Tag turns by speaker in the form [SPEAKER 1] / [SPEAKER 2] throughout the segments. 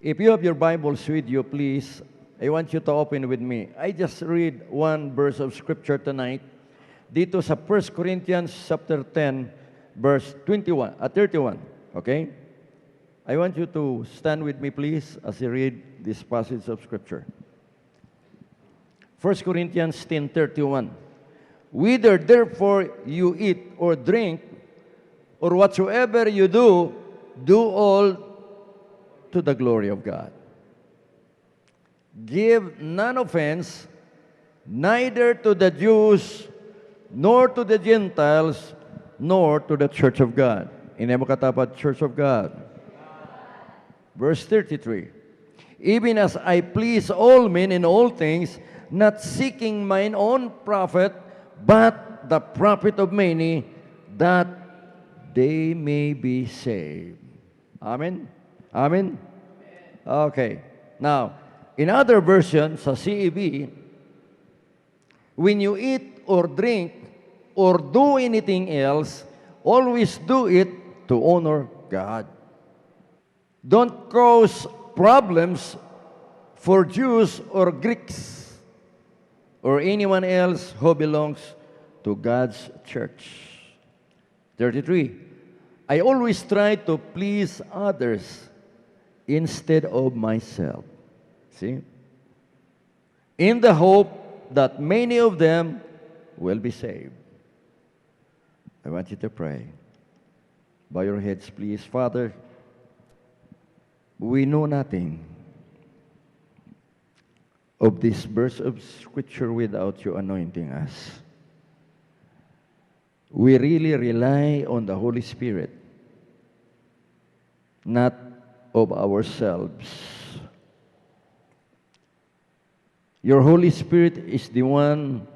[SPEAKER 1] If you have your Bibles with you, please, I want you to open with me. I just read one verse of Scripture tonight. Dito sa 1 Corinthians chapter 10, verse 31. Okay? I want you to stand with me, please, as I read this passage of Scripture. 1 Corinthians 10:31. Whether therefore you eat or drink, or whatsoever you do all to the glory of God. Give none offense, neither to the Jews, nor to the Gentiles, nor to the church of God. Hindi mo katapat, church of God. Verse 33. Even as I please all men in all things, not seeking mine own profit, but the profit of many, that they may be saved. Amen? Amen? Okay. Now, in other versions, sa CEV, when you eat or drink or do anything else, always do it to honor God. Don't cause problems for Jews or Greeks or anyone else who belongs to God's church. 33. I always try to please others instead of myself. See? In the hope that many of them will be saved. I want you to pray. Bow your heads, please. Father, we know nothing of this verse of Scripture without you anointing us. We really rely on the Holy Spirit, not of ourselves. Your Holy Spirit is the one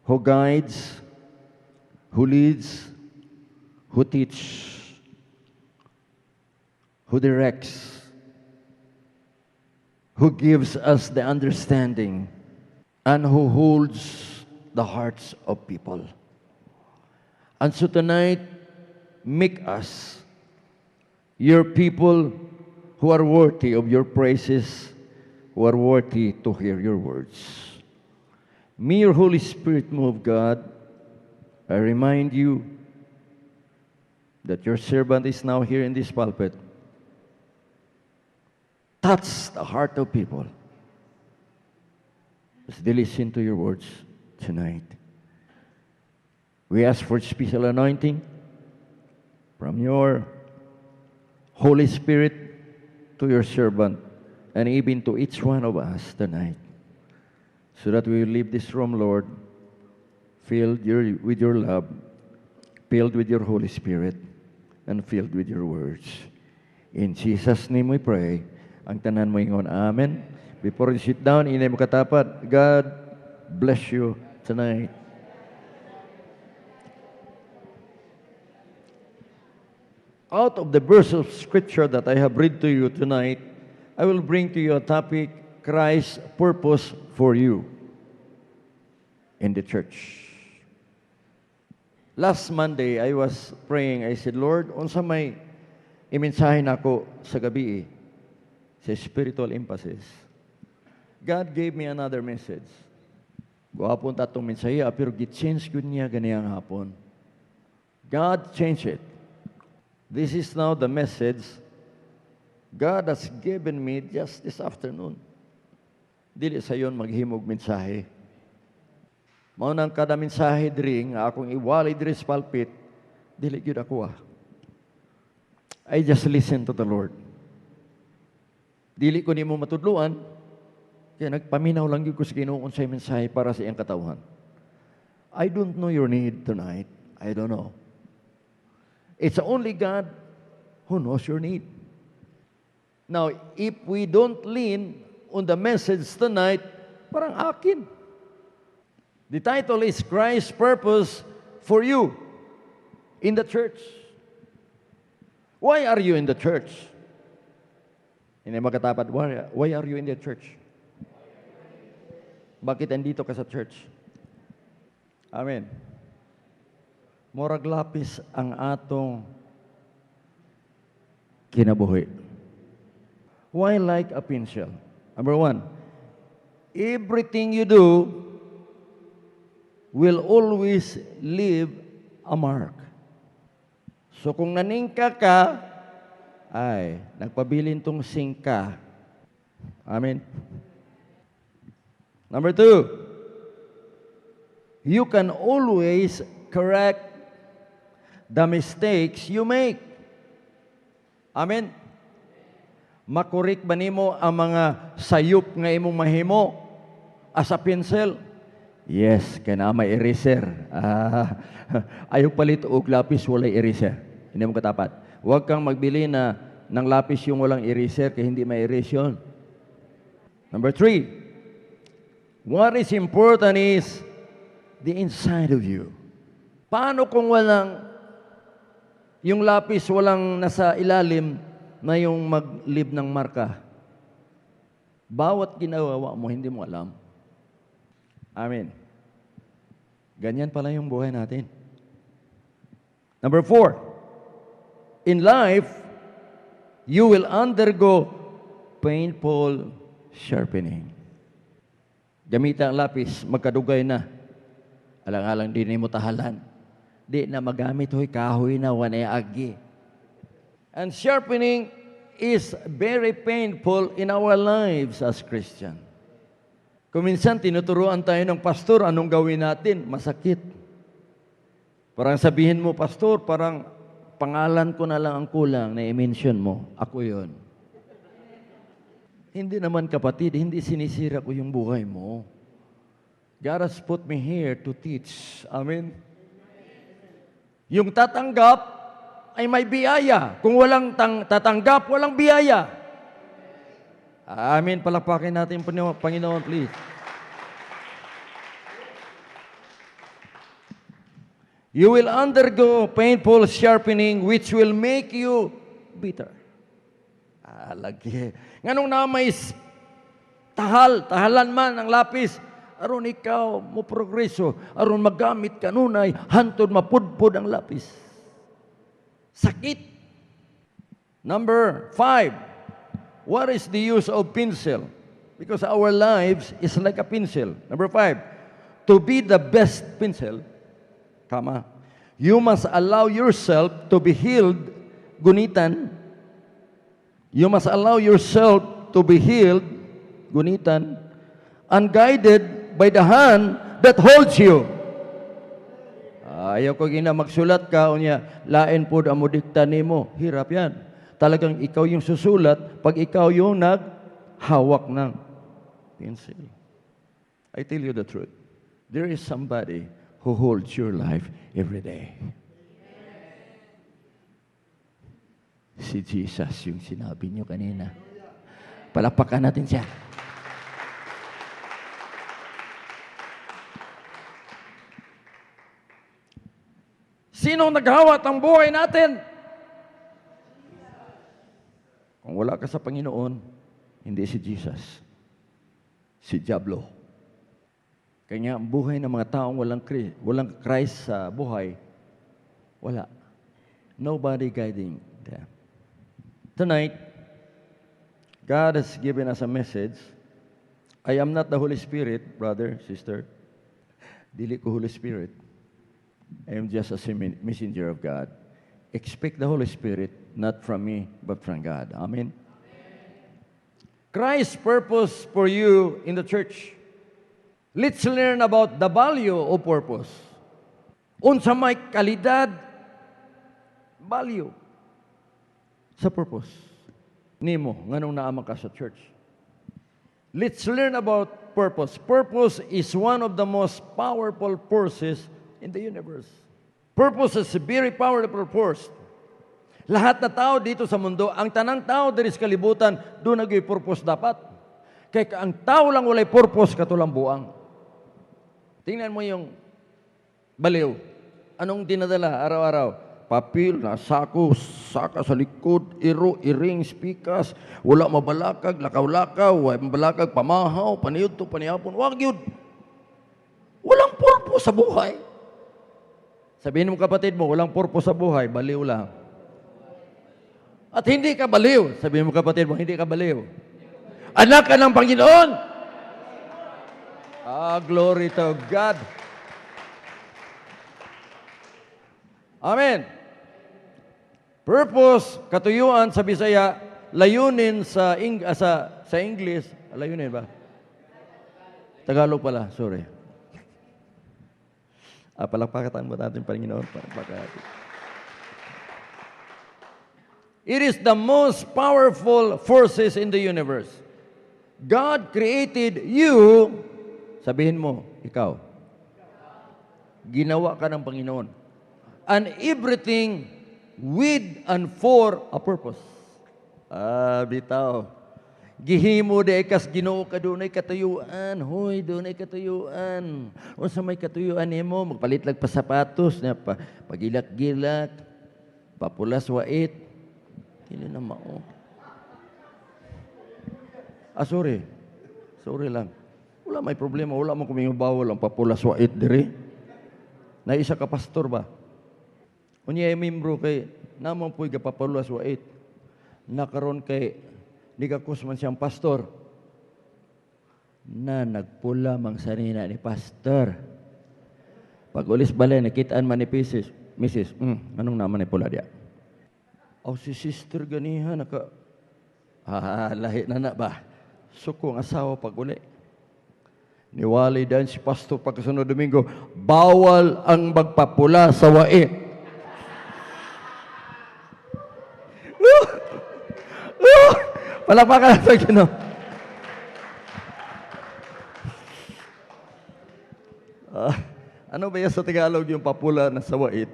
[SPEAKER 1] who guides, who leads, who teaches, who directs, who gives us the understanding, and who holds the hearts of people. And so tonight, make us your people who are worthy of your praises, who are worthy to hear your words. May your Holy Spirit move, God. I remind you that your servant is now here in this pulpit. Touch the heart of people as they listen to your words tonight. We ask for special anointing from your Holy Spirit to your servant and even to each one of us tonight, so that we will leave this room, Lord, filled with your love, filled with your Holy Spirit, and filled with your words. In Jesus' name we pray. Ang tanan mo ingon, amen. Before you sit down, inay mo katapat, God bless you tonight. Out of the verse of Scripture that I have read to you tonight, I will bring to you a topic, Christ's purpose for you in the church. Last Monday, I was praying. I said, Lord, unsa may imensahe nako sa gabi sa spiritual emphasis. God gave me another message. Guwapon tatong mensahe, pero git-change ko niya ganiyang hapon. God changed it. This is now the message God has given me just this afternoon. Dili sa yon maghimog mensahe. Mao nang kada mensahe diri nga akong iwalay diri sa pulpit, dili gyud ako. I just listen to the Lord. Dili ko nimo matudluan, kaya nagpaminaw lang gyud ko sa Ginoo unsay mensahe para sa iyang katawhan. I don't know your need tonight. I don't know. It's only God who knows your need. Now, if we don't lean on the message tonight, parang akin. The title is Christ's Purpose for You in the Church. Why are you in the church? Hindi magkatapat, why are you in the church? Bakit andito ka sa church? Amen. Murag lapis ang atong kinabuhi. Why like a pencil? Number one, everything you do will always leave a mark. So kung naningka ka, ay, nagpabilin tong singka. Amen. Number two, you can always correct the mistakes you make. Amen. Makorek ba nimo ang mga sayop nga imong mahimo as a pencil? Yes, kaya may eraser. Ayaw palit og lapis walay eraser. Hindi mo katapat. Huwag kang magbili ng lapis yung walang eraser kaya hindi may erase yun. Number three, what is important is the inside of you. Paano kung yung lapis walang nasa ilalim na yung mag-leave ng marka? Bawat ginawa mo, hindi mo alam. Amen. Ganyan pala yung buhay natin. Number four, in life, you will undergo painful sharpening. Gamitan ang lapis, magkadugay na. Alang-alang din mo tahalan. Di na magamit, kahoy na, wanay agi. And sharpening is very painful in our lives as Christian. Kung minsan tinuturuan tayo ng pastor, anong gawin natin? Masakit. Parang sabihin mo, pastor, parang pangalan ko na lang ang kulang na i-mention mo. Ako yon. Hindi naman kapatid, hindi sinisira ko yung buhay mo. God has put me here to teach. Amen? Yung tatanggap ay may biyaya. Kung walang tatanggap, walang biyaya. Amen. Palakpakin natin, Panginoon, please. You will undergo painful sharpening which will make you bitter. Lagi. Nganong na may tahalan man ang lapis, aron ikaw mo progreso, aron magamit kanunay, hantod mapudpod ang lapis. Sakit. Number 5. What is the use of pencil? Because our lives is like a pencil. Number 5. To be the best pencil, you must allow yourself to be healed, gunitan. You must allow yourself to be healed, gunitan, and guided by the hand that holds you. Ayaw ko gina magsulat ka, unya, lain po ang mudikta nimo. Hirap yan. Talagang ikaw yung susulat pag ikaw yung naghawak ng pencil. I tell you the truth. There is somebody who holds your life every day. Si Jesus yung sinabi niyo kanina. Palakpakan natin siya. Sinong naghawat ang buhay natin? Kung wala ka sa Panginoon, hindi si Jesus. Si Diablo. Kanya ang buhay ng mga taong walang Christ sa buhay, wala. Nobody guiding them. Tonight, God has given us a message. I am not the Holy Spirit, brother, sister. Dili ko Holy Spirit. I am just a messenger of God. Expect the Holy Spirit, not from me, but from God. Amen? Christ's purpose for you in the church. Let's learn about the value of purpose. Unsa may kalidad, value sa purpose. Nimo, nganong naama ka sa church. Let's learn about purpose. Purpose is one of the most powerful forces in the universe. Purpose is a very powerful force. Lahat na tao dito sa mundo, ang tanang tao diri sa kalibutan, doon nagay purpose dapat. Kaya ang tao lang walay purpose katulang buang. Tingnan mo yung baliw. Anong dinadala araw-araw? Papel, sako, saka sa likod, irings, pikas, wala mabalakag, lakaw-lakaw, wala mabalakag, pamahaw, paniyod to, paniyapon, wag yun. Walang purpose sa buhay. Sabihin mo kapatid mo, walang purpose sa buhay, baliw lang. At hindi ka baliw. Sabihin mo kapatid mo, hindi ka baliw. Anak ka ng Panginoon. Glory to God. Amen. Purpose, katuyuan sa Bisaya, layunin sa English, layunin ba? Tagalog pala, sorry. Palakpakan mo natin Panginoon. It is the most powerful forces in the universe. God created you, sabihin mo, ikaw. Ginawa ka ng Panginoon. And everything with and for a purpose. Bitaw. Gihimo de kas Ginoo ka dunay katuyuan. Hoy, dunay katuyuan. Unsa may katuyuan nimo? Magpalit lag pa sapatos na pagilak-gilak, papulas wait. Dili na mao. Sorry. Sorry lang. Wala may problema, wala mo kuming bawal ang papulas wait diri. Na isa ka pastor ba? Unya membro kay namang puy gapapulas wait. Nakaron kay di ka kusman siyang pastor na nagpula mang sanina ni pastor. Pag ulis balay nakitaan man ni Mrs. Anong naman ni pula dia? Si sister ganiha naka lahi na ba? Suko ang asawa pag uli. Niwali dan si pastor pagkasunod Domingo, bawal ang magpapula sa wait. Palakpakan sa Ginoo. Ano ba yan sa Tagalog yung papula na sa wait?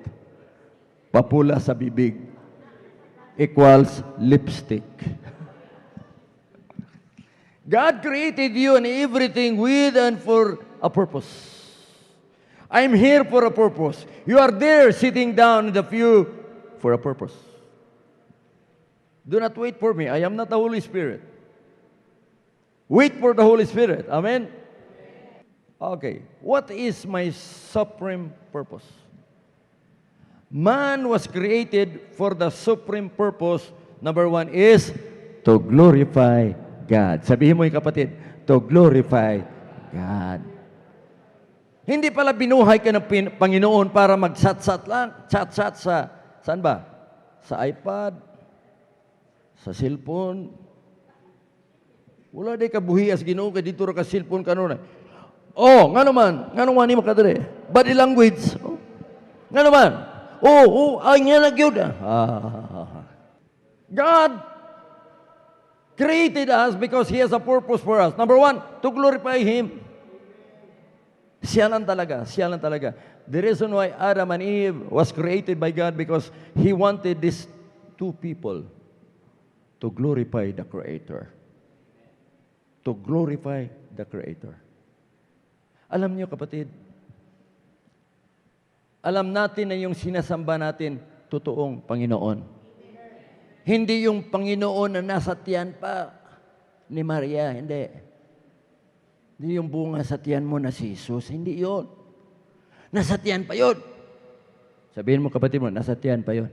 [SPEAKER 1] Papula sa bibig equals lipstick. God created you and everything with and for a purpose. I'm here for a purpose. You are there sitting down in the pew for a purpose. Do not wait for me. I am not the Holy Spirit. Wait for the Holy Spirit. Amen? Okay. What is my supreme purpose? Man was created for the supreme purpose. Number one is to glorify God. Sabihin mo yung kapatid, to glorify God. Hindi pala binuhay ka ng Panginoon para mag-chat-chat lang. Chat-chat sa, saan ba? Sa iPad, sa cellphone. Wala di ka buhias Ginoo kay dito ra ka cellphone kanuna. Nga naman ni makadre. Body language. Nga naman. Ay nga na gyud. God created us because He has a purpose for us. Number one, to glorify Him. Siya lang talaga. The reason why Adam and Eve was created by God because He wanted these two people to glorify the Creator. To glorify the Creator. Alam niyo kapatid, alam natin na yung sinasamba natin, totoong Panginoon. Hindi yung Panginoon na nasa tiyan pa ni Maria, hindi. Hindi yung bunga sa tiyan mo na si Jesus, hindi yun. Nasa tiyan pa yun. Sabihin mo kapatid mo, nasa tiyan pa yun.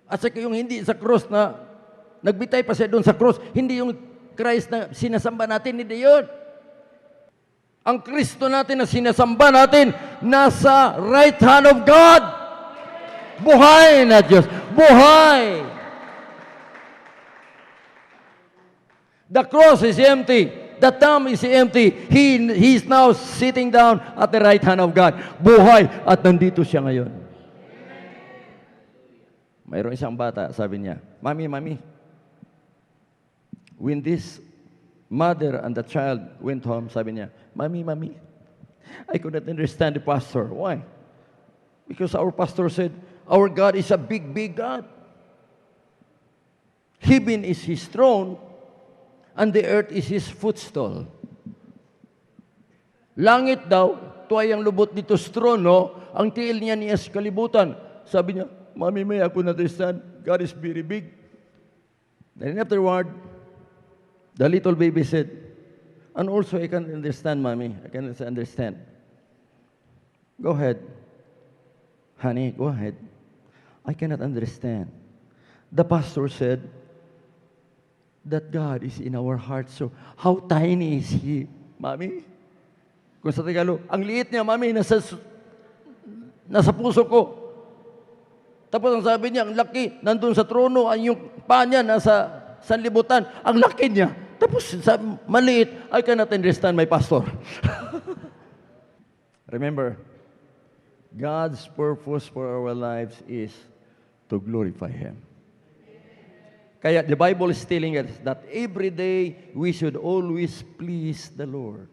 [SPEAKER 1] At saka yung hindi sa cross na nagbitay pa siya doon sa cross, hindi yung Christ na sinasamba natin, hindi yun. Ang Kristo natin na sinasamba natin, nasa right hand of God. Buhay na Diyos. Buhay. The cross is empty. The tomb is empty. He is now sitting down at the right hand of God. Buhay at nandito siya ngayon. Mayroon isang bata, sabi niya, Mami, when this mother and the child went home, sabi niya, Mami, I could not understand the pastor. Why? Because our pastor said, our God is a big, big God. Heaven is His throne, and the earth is His footstool. Langit daw, tuway ang lubot dito sa trono, ang tiil niya niya sa kalibutan. Sabi niya, Mami, may ako understand, God is very big. Then afterward, the little baby said, and also I can understand, Mommy. I can understand. Go ahead. Honey, go ahead. I cannot understand. The pastor said that God is in our hearts. So, how tiny is He, Mami? Kung sa Tagalog, ang liit niya, Mami, nasa puso ko. Tapos ang sabi niya, ang laki, nandun sa trono, ang yung paa niya nasa sanlibutan. Ang laki niya. Tapos sabi, maliit, I cannot understand my pastor. Remember, God's purpose for our lives is to glorify Him. Kaya the Bible is telling us that every day we should always please the Lord.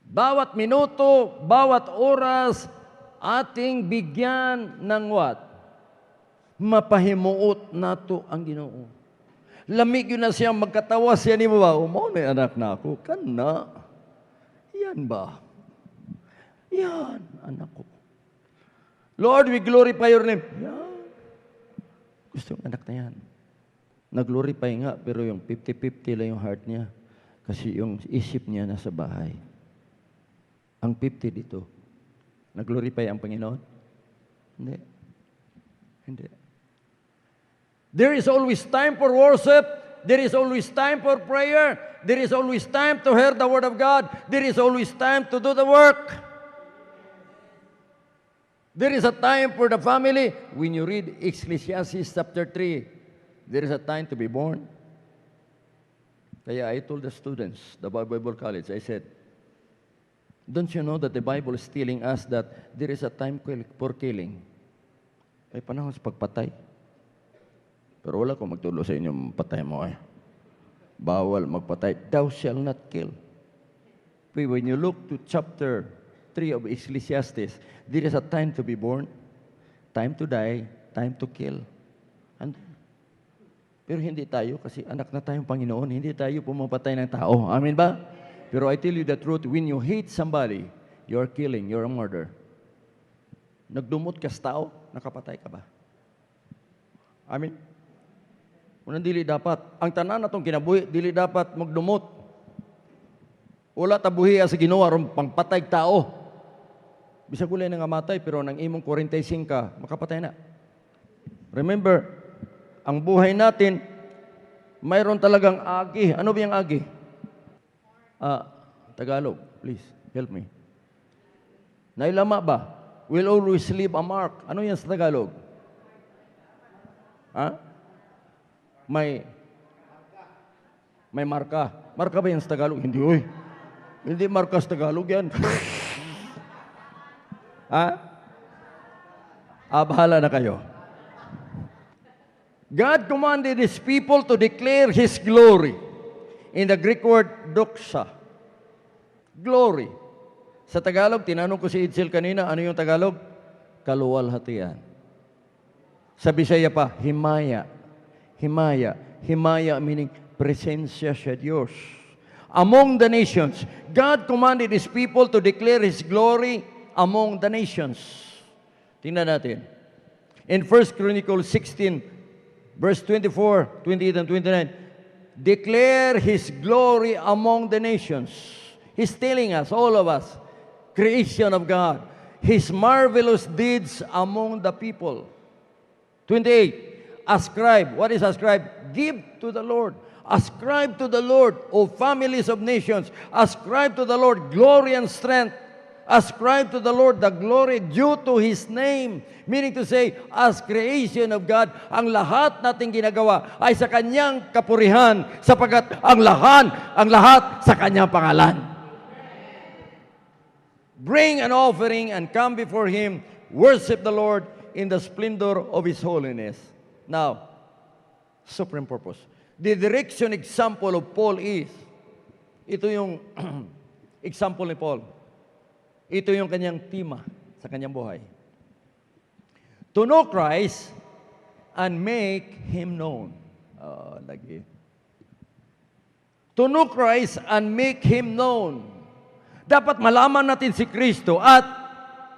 [SPEAKER 1] Bawat minuto, bawat oras, ating bigyan ng what? Mapahimuot nato ang Ginoo. Lamig yun na siyang magkatawa siya ni mo ba? Umaw na anak na ako. Kana. Yan ba? Yan, anak ko. Lord, we glorify your name. Yan. Gusto yung anak na yan. Nag-glorify nga, pero yung 50-50 lang yung heart niya. Kasi yung isip niya nasa bahay. Ang 50 dito. Nag-glorify ang Panginoon? Hindi. Hindi. There is always time for worship. There is always time for prayer. There is always time to hear the Word of God. There is always time to do the work. There is a time for the family. When you read Ecclesiastes chapter 3, there is a time to be born. Kaya I told the students, the Bible College, I said, don't you know that the Bible is telling us that there is a time for killing? Ay panahon sa pagpatay. Pero wala kong magtulo sa inyong patay mo eh. Bawal magpatay. Thou shall not kill. But when you look to chapter 3 of Ecclesiastes, there is a time to be born, time to die, time to kill. Pero hindi tayo, kasi anak na tayong Panginoon, hindi tayo pumapatay ng tao. Amen ba? Pero I tell you the truth, when you hate somebody, you're killing, you're a murder. Nagdumot ka sa tao, nakapatay ka ba? Amen? Unang dili dapat. Ang tanan natong kinabuhi, dili dapat magdumot. Wala tabuhi sa Ginoo aron pangpatay tao. Bisag ulay nga matay, pero nang imong 45 ka, makapatay na. Remember, ang buhay natin, mayroon talagang agi. Ano ba yung agi? Tagalog, please, help me. Nailama ba? Will always leave a mark. Ano yan sa Tagalog? May marka. Marka ba yan sa Tagalog? Hindi, oy. Hindi marka sa Tagalog yan. Bahala na kayo. God commanded His people to declare His glory. In the Greek word, doxa. Glory. Sa Tagalog, tinanong ko si Edsel kanina, ano yung Tagalog? Kaluwalhatian. Sa Bisaya pa, himaya. Himaya. Himaya meaning presensya siya Diyos. Among the nations, God commanded His people to declare His glory among the nations. Tingnan natin. In 1 Chronicles 16, verse 24, 28, and 29, declare His glory among the nations. He's telling us, all of us, creation of God, His marvelous deeds among the people. 28, ascribe. What is ascribe? Give to the Lord. Ascribe to the Lord, O families of nations. Ascribe to the Lord glory and strength. Ascribe to the Lord the glory due to His name. Meaning to say, as creation of God, ang lahat nating ginagawa ay sa Kanyang kapurihan, sapagat ang lahat sa Kanyang pangalan. Bring an offering and come before Him. Worship the Lord in the splendor of His holiness. Now, supreme purpose. The direction example of Paul is, ito yung example ni Paul. Ito yung kanyang tema sa kanyang buhay. To know Christ and make Him known. Lagi. To know Christ and make Him known. Dapat malaman natin si Kristo at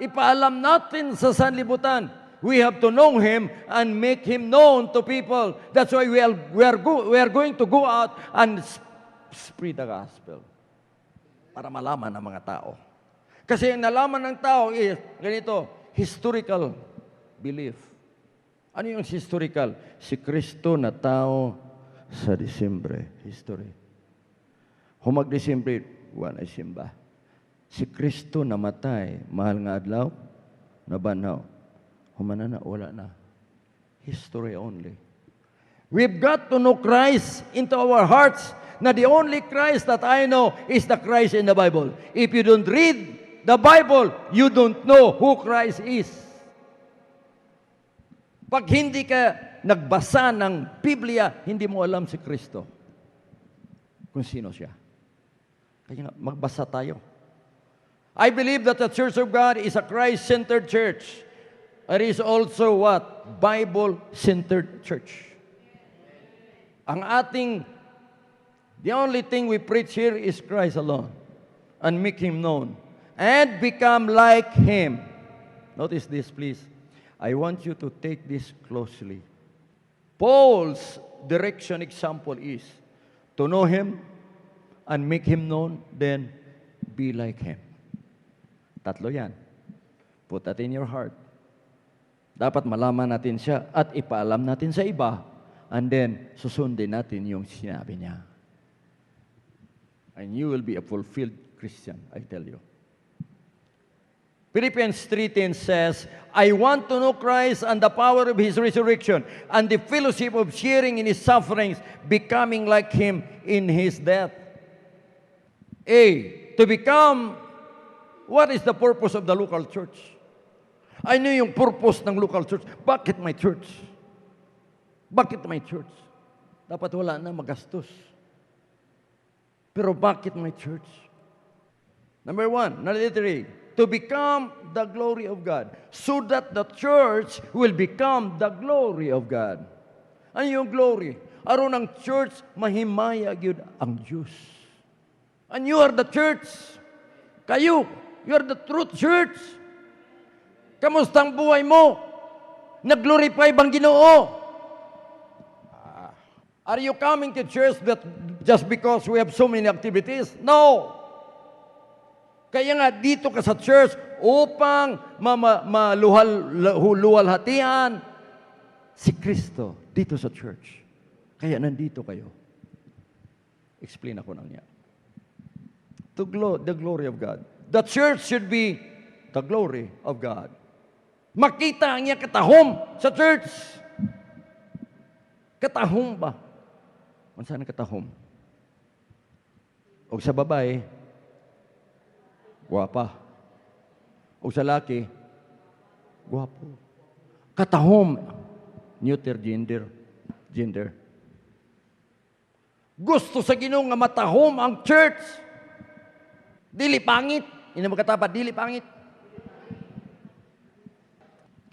[SPEAKER 1] ipaalam natin sa sanlibutan. We have to know Him and make Him known to people. That's why we are going to go out and spread the gospel. Para malaman ng mga tao. Kasi ang nalaman ng tao is, ganito, historical belief. Ano yung historical? Si Kristo na tao sa Disyembre. History. Humag-Disyembre, wala simba. Si Kristo namatay, mahal nga adlaw, nabanaw. Humana na, wala na. History only. We've got to know Christ into our hearts, na the only Christ that I know is the Christ in the Bible. If you don't read the Bible, you don't know who Christ is. Pag hindi ka nagbasa ng Biblia, hindi mo alam si Kristo. Kung sino siya. Kaya nga, magbasa tayo. I believe that the Church of God is a Christ-centered church. It is also what? Bible-centered church. Ang ating, the only thing we preach here is Christ alone. And make Him known. And become like Him. Notice this, please. I want you to take this closely. Paul's direction example is to know Him and make Him known, then be like Him. Tatlo yan. Put that in your heart. Dapat malaman natin siya at ipaalam natin sa iba, and then susundin natin yung sinabi niya. And you will be a fulfilled Christian, I tell you. Philippians 3:10 says, I want to know Christ and the power of His resurrection and the fellowship of sharing in His sufferings, becoming like Him in His death. To become, what is the purpose of the local church? Ano yung purpose ng local church? Bakit may church? Bakit may church? Dapat wala na magastos. Pero bakit may church? Number 1, to become the glory of God, so that the church will become the glory of God. Ano yung glory? Aron ang church, mahimaya gyud ang Diyos. And you are the church. Kayo, you are the truth church. Kamusta ang buhay mo? Nag-glorify bang Ginoo? Are you coming to church that just because we have so many activities? No. Kaya nga dito ka sa church upang maluwalhatian si Kristo dito sa church. Kaya nandito kayo. Explain ako ng niya. The glory of God. The church should be the glory of God. Makita ang niya katahom sa church. Katahom ba? Saan katahom? O sa babae, guwapa. O sa laki, guwapo. Katahom, neuter gender. Gusto sa Ginoo nga matahom ang church. Dili pangit. Ina magkatapat, dili pangit.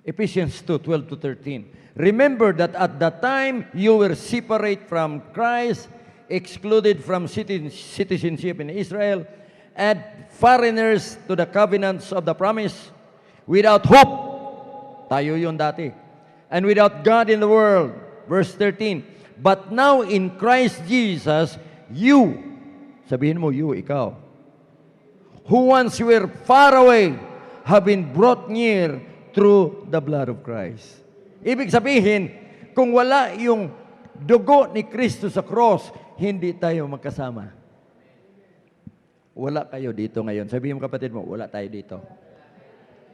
[SPEAKER 1] Ephesians 2:12-13. Remember that at that time you were separate from Christ, excluded from citizenship in Israel, and foreigners to the covenants of the promise, without hope. Tayo yun dati. And without God in the world. Verse 13. But now in Christ Jesus, you, sabihin mo, you, ikaw, who once were far away, have been brought near through the blood of Christ. Ibig sabihin, kung wala yung dugo ni Kristo sa cross, hindi tayo magkasama. Wala kayo dito ngayon. Sabihin mo kapatid mo, wala tayo dito.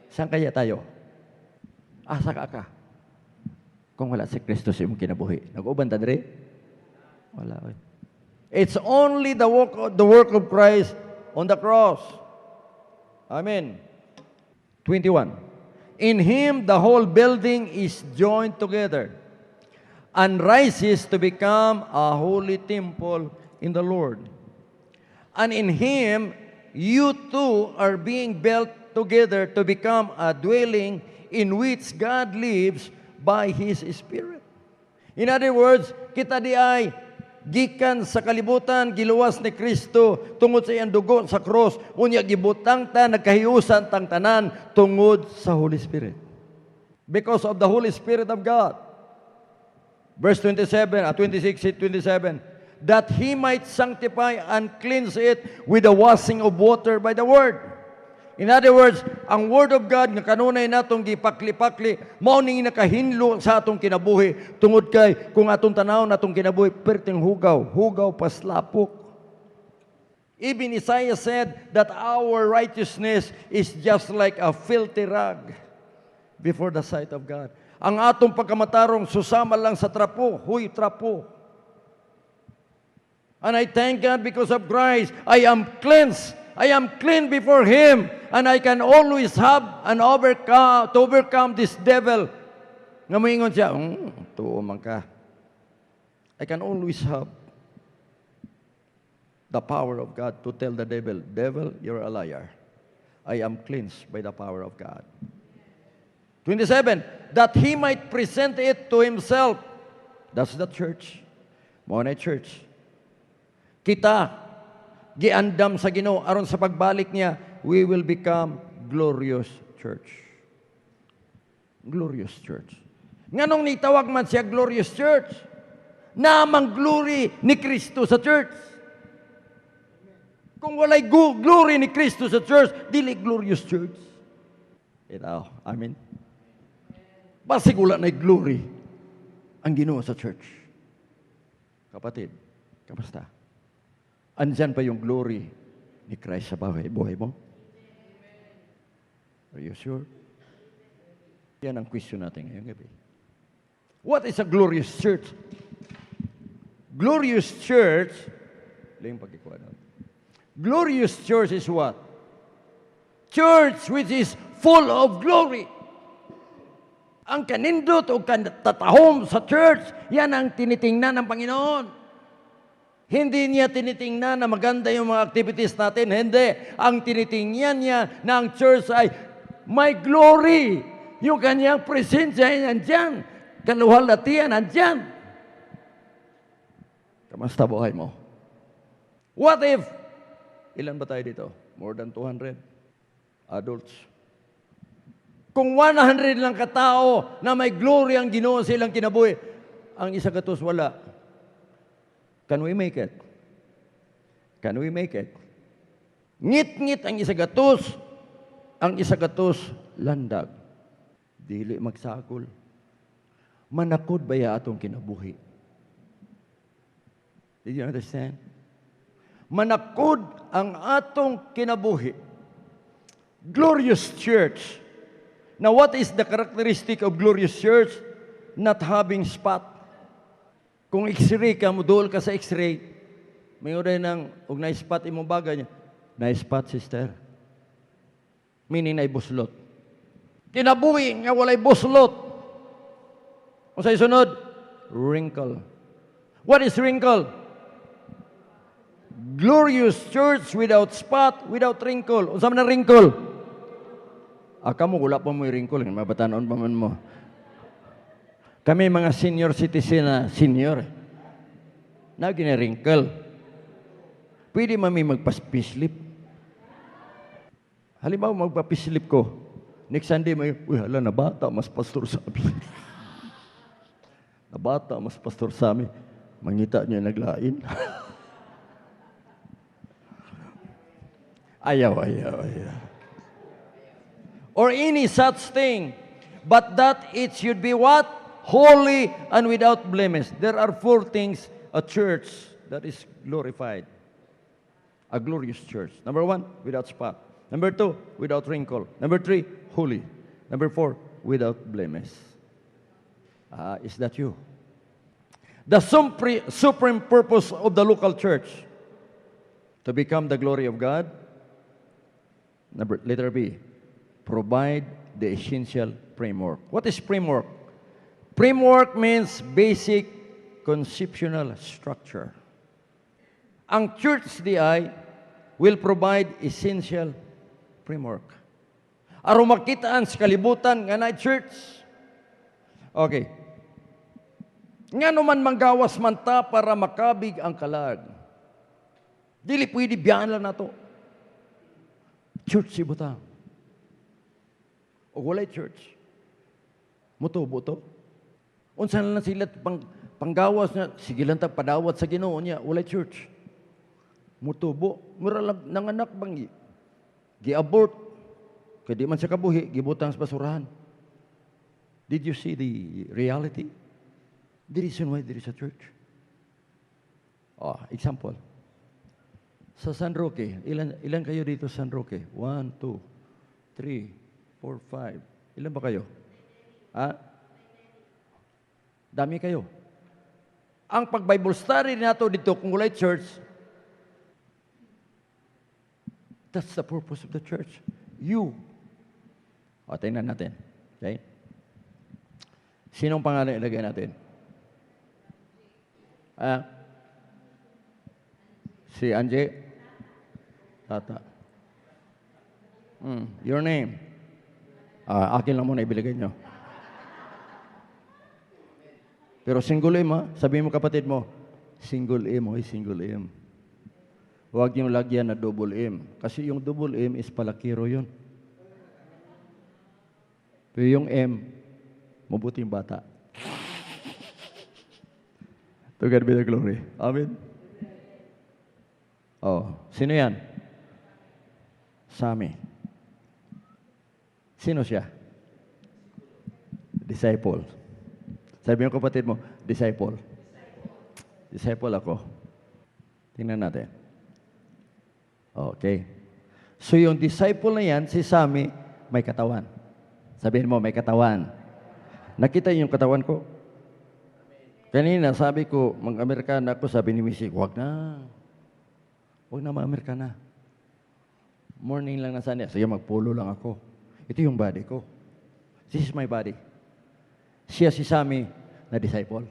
[SPEAKER 1] Saan kaya tayo? Asa ka? Kung wala si Kristo sa imong kinabuhi. Nag-uban ta diri? Wala. It's only the work of Christ on the cross. Amen. 21. In Him, the whole building is joined together and rises to become a holy temple in the Lord. And in Him, you too are being built together to become a dwelling in which God lives by His Spirit. In other words, kita di ay gikan sa kalibutan, giluwas ni Kristo tungod sa iyang dugo sa cross, unya gibutang ta, nagkahiusan tang tanan tungod sa Holy Spirit. Because of the Holy Spirit of God. Verse 26, 27, that He might sanctify and cleanse it with the washing of water by the word, In other words, ang Word of God nga kanunay natong gipakli-pakli, mao ning nakahinlo sa atong kinabuhi tungod kay kung atong tanawon atong kinabuhi perting hugaw paslapok. Even Isaiah said that our righteousness is just like a filthy rag before the sight of God. Ang atong pagkamatarong susama lang sa trapo, trapo. And I thank God because of Christ, I am cleansed. I am clean before Him, and I can always have to overcome this devil. Nga moingon siya, tuo man ka. I can always have the power of God to tell the devil, devil, you're a liar. I am cleansed by the power of God. 27, that He might present it to Himself. That's the church. Muna church. Kita, giandam sa Ginoo aron sa pagbalik niya, we will become glorious church. Glorious church. Nganong nitawag man siya glorious church? Namang glory ni Kristo sa church. Kung walay glory ni Kristo sa church, dili glorious church. Ito, amen. Basig wala na glory ang Ginoo sa church. Kapatid, kamusta? Andyan pa yung glory ni Christ sa buhay mo? Are you sure? Yan ang question natin ngayong gabi. What is a glorious church? Glorious church, glorious church is what? Church which is full of glory. Ang kanindot o tatahom sa church, yan ang tinitingnan ng Panginoon. Hindi niya tinitingnan na maganda yung mga activities natin. Hindi. Ang tinitingnan niya na ang church ay may glory. Yung kanyang presensya ay nandyan. Kaluhalatian nandyan. Kamusta buhay mo? What if, ilan ba tayo dito? More than 200 adults. Kung 100 lang katao na may glory ang Ginoo sa ilang kinabuhi, ang isa katos wala. Can we make it? Can we make it? Ngit-ngit ang isa gatos landag. Dili magsakol. Manakod ba ya atong kinabuhi? Did you understand? Manakod ang atong kinabuhi. Glorious church. Now what is the characteristic of glorious church? Not having spot. Kung x-ray ka, muduol ka sa x-ray, may uray ng, huwag na-spot imong bagay niya, na-spot, sister. Meaning na-buslot. Kinabuhi nga walay buslot. O sa isunod, wrinkle. What is wrinkle? Glorious church without spot, without wrinkle. O sa man na wrinkle? Aka mo, wala pa mo yung wrinkle. Mabatanon pa man mo. Kami mga senior citizen na senior, na gina-wrinkle. Pwede mami magpa-pislip. Halimbawa, magpa-pislip ko. Next Sunday, hala, nabata, mas pastor sa amin. Nabata, mas pastor sa amin. Mangita niya naglain. Ayaw. Or any such thing, but that it should be what? Holy and without blemish. There are 4 things a church that is glorified. A glorious church. Number 1, without spot. Number 2, without wrinkle. Number 3, holy. Number 4, without blemish. Is that you? The supreme purpose of the local church to become the glory of God. Letter B, provide the essential framework. What is framework? Framework means basic conceptual structure. Ang church DI will provide essential framework. Aron makitaan sa kalibutan nga na church. Okay. Nga naman manggawas man ta para makabig ang kalag. Dili pwede biyan lang na to. Church si butang. O walay church. Mutubo to. Unsa na sila panggawas na, sige lang ta padawat sa Ginoo niya, walay church. Mutubo. Mura lang nanganak bang gi-abort. Kaya di man siya kabuhi, gibutang sa basurahan. Did you see the reality? The reason why there is a church. Example. Sa San Roque, ilan kayo dito sa San Roque? 1, 2, 3, 4, 5. Ilan ba kayo? Dami kayo. Ang pag-Bible study nato dito, kung walay church, that's the purpose of the church. You. Tingnan natin. Okay? Sinong pangalan ilagay natin? Si Anje? Tata. Your name? Akin lang muna ibilagay nyo. Pero single M, sabihin mo kapatid mo, single M, single M. Huwag niyong lagyan na double M. Kasi yung double M is palakiro yun. Pero yung M, mabuting bata. To God be the glory. Amen? Sino yan? Sami. Sino siya? Disciple. Sabi mo kapatid mo, disciple. Disciple ako. Tingnan natin. Okay. So yung disciple na yan, si Sami, may katawan. Sabihin mo, may katawan. Nakita niyo yung katawan ko? Kanina, sabi ko, mag-Amerikana ako, sabi ni Missy, huwag na mag-Amerikana. Morning lang na sana. Sige, magpulo lang ako. Ito yung body ko. This is my body. Siya si Sami na disciple.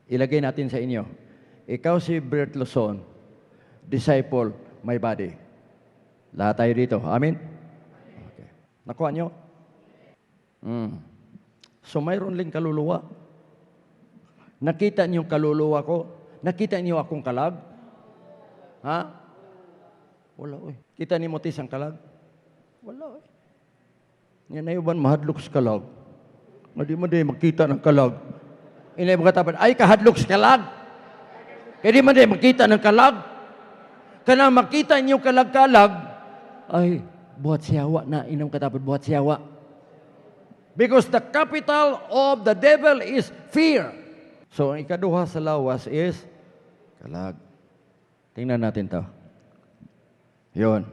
[SPEAKER 1] Ilagay natin sa inyo. Ikaw si Bert Luzon, disciple, my body. Lahat tayo dito. Amen? Okay. Nakuha nyo? So mayroon lang kaluluwa. Nakita niyo yung kaluluwa ko? Nakita niyo akong kalag? Wala, oy. Kita ni Motis ang kalag? Wala, oy. Yan na iban, mahadlok sa kalag. Madi makita ng kalag. Inay mga tapan, ay kahadlok sa kalag. Kaya di man makita ng kalag. Kaya makita niyo kalag-kalag, ay, buhat siyawa na, inang katapan, buhat siyawa. Because the capital of the devil is fear. So, ang ikaduha sa lawas is kalag. Tingnan natin to. Yun.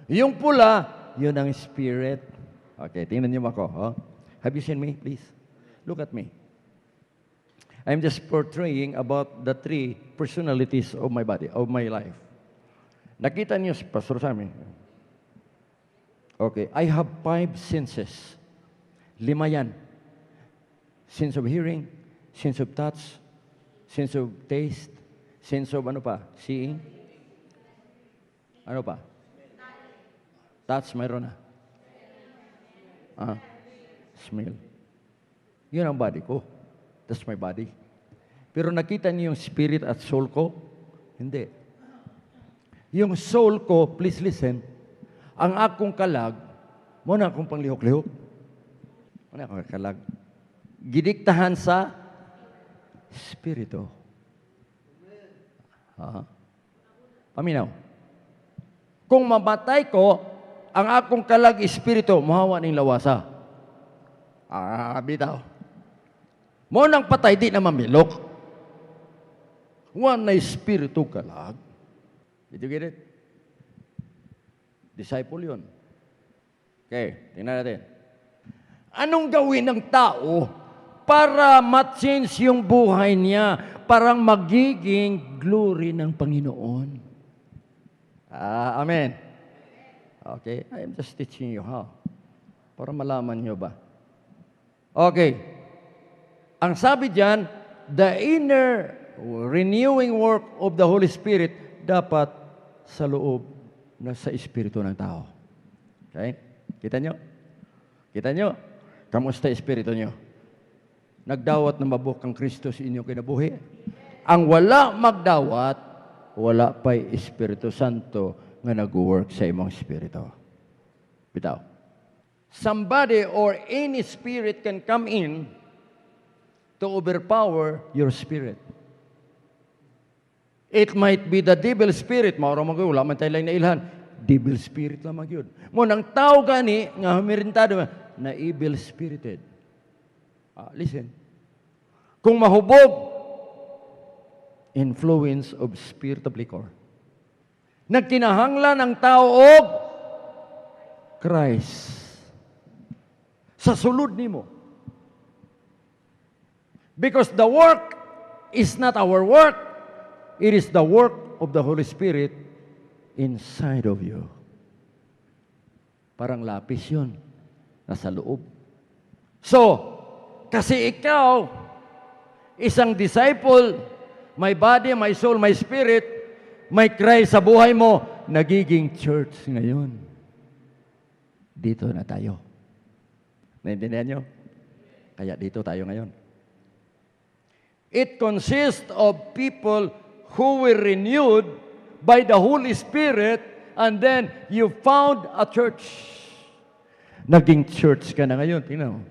[SPEAKER 1] Yung pula, yun ang spirit. Okay, tingnan niyo ako. Have you seen me, please? Look at me. I'm just portraying about the three personalities of my body, of my life. Nakita niyo si Pastor Sammy. Okay, I have 5 senses. 5 yan. Sense of hearing, sense of touch, sense of taste, sense of seeing. Ano pa? Touch, mayroon na. Smell. Yun ang body ko. That's my body. Pero nakita niyo yung spirit at soul ko? Hindi. Yung soul ko, please listen, ang akong kalag, muna akong panglihok-lihok. Muna akong kalag. Gidiktahan sa spirito. Paminaw. Kung mamatay ko, ang akong kalag espiritu, mahawa ng lawasa. Bitaw. Mo nang patay, di na mamilok. One na espiritu kalag. Did you get it? Disciple yun. Okay, tingnan natin. Anong gawin ng tao para ma-change yung buhay niya? Parang magiging glory ng Panginoon. Amen. Okay, I'm just teaching you how. Para malaman nyo ba? Okay. Ang sabi diyan, the inner renewing work of the Holy Spirit dapat sa loob na sa espiritu ng tao. Okay? Kita nyo? Kita nyo? Kamusta espiritu nyo? Nagdawat na mabuhok ang Kristo sa inyong kinabuhi? Ang wala magdawat, wala pa'y Espiritu Santo nga nag-work sa imong espiritu. Bitaw. Somebody or any spirit can come in to overpower your spirit. It might be the devil spirit. Mauro wala man tayo lang na ilhan. devil spirit lamang yun. Mo nang tao gani nga humirintado na evil spirited. Listen. Kung mahubog, influence of spirit of liquor. Nagkinahanglan ang tao og Christ. Sa sulod nimo. Because the work is not our work. It is the work of the Holy Spirit inside of you. Parang lapis yun. Nasa loob. So, kasi ikaw, isang disciple, my body, my soul, my spirit, may Christ sa buhay mo, nagiging church ngayon. Dito na tayo. Naintindihan nyo? Kaya dito tayo ngayon. It consists of people who were renewed by the Holy Spirit, and then you found a church. Naging church ka na ngayon. Tingnan mo.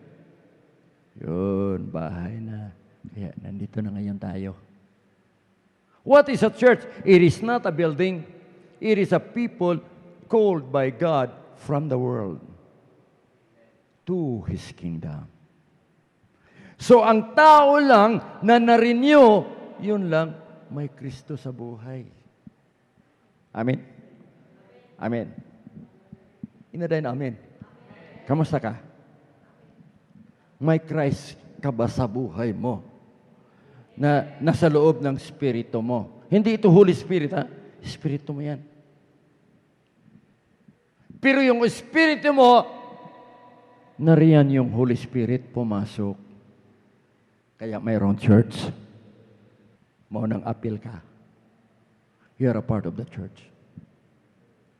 [SPEAKER 1] Yun, bahay na. Kaya nandito na ngayon tayo. What is a church? It is not a building. It is a people called by God from the world to His kingdom. So ang tao lang na na-renew, yun lang, may Kristo sa buhay. Amen? Amen. Inadayin amen. Kamusta ka? May Christ ka ba sa buhay mo? Na nasa loob ng Espiritu mo. Hindi ito Holy Spirit, ha? Espiritu mo yan. Pero yung Espiritu mo, nariyan yung Holy Spirit pumasok. Kaya mayroong church. Mo nang appeal ka. You are a part of the church.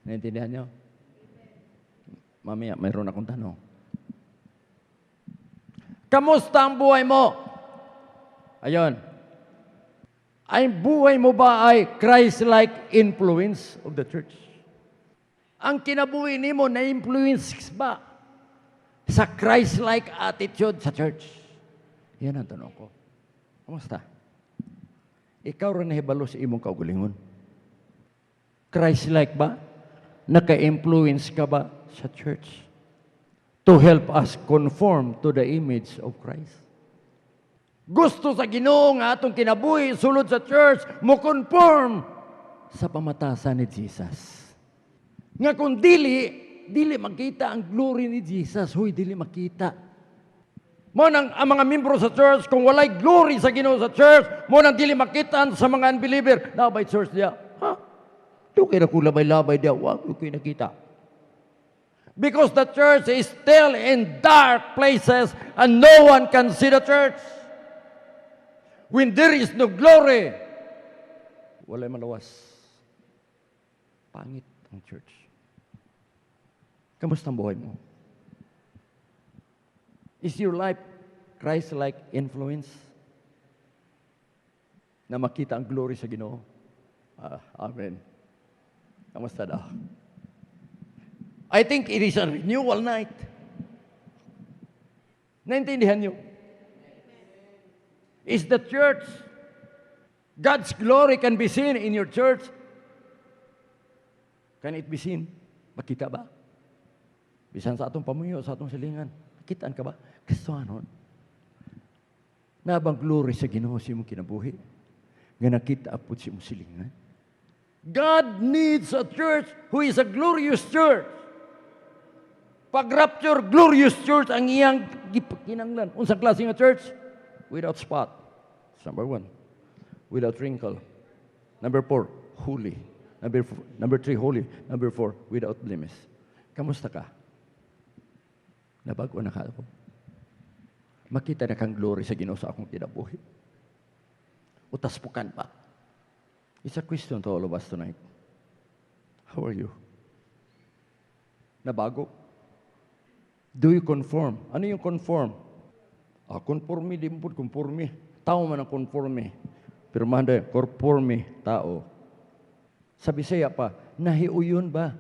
[SPEAKER 1] Naintindihan nyo? Mamaya, mayroon akong tanong. Kamusta ang buhay mo? Ayon. Ay buhay mo ba ay Christ-like influence of the church? Ang kinabuhi nimo na influence ba sa Christ-like attitude sa church? Yan ang tanong ko. Kamusta? Ikaw rin nahibalo sa imong kaugalingon. Christ-like ba? Naka-influence ka ba sa church? To help us conform to the image of Christ. Gusto sa Ginoo nga atong kinabuhi sulod sa church mo conform sa pamatasan ni Jesus. Nga kung dili makita ang glory ni Jesus, huy dili makita. Mo nang ang mga membro sa church kung walay glory sa Ginoo sa church, mo nang dili makita sa mga unbeliever, labay church dia. Kay na kulabay-labay dia, wag ko nakita. Because the church is still in dark places and no one can see the church. When there is no glory, walay malawas. Pangit ang church. Kamusta ang buhay mo? Is your life Christ-like influence? Na makita ang glory sa Ginoo? Amen. Kamusta daw? I think it is a renewal night. Naintindihan niyo? Is the church, God's glory can be seen in your church? Can it be seen? Makita ba? Bisan sa atong pamuyo, sa atong silingan. Kitaan ka ba? Kristohanon. Nabang glory sa Ginoo si mong kinabuhi. Nga nakita apod si mong silingan. God needs a church who is a glorious church. Pag-rapture, glorious church ang iyang kinanglan. Unsang klase nga church? Without spot. That's number 1. Without wrinkle. Number 4, holy. Number 3, holy. Number 4, without blemish. Kamusta ka? Nabago na ka ako. Makita na kang glory sa Ginoo sa akong kinabuhi. Utaspukan pa. It's a question to all of us tonight. How are you? Nabago? Do you conform? Ano yung conform? Conforme, di mo po conforme. Tao man ang conforme. Pero manda, conforme, tao. Sa Bisaya pa, nahiuyon ba?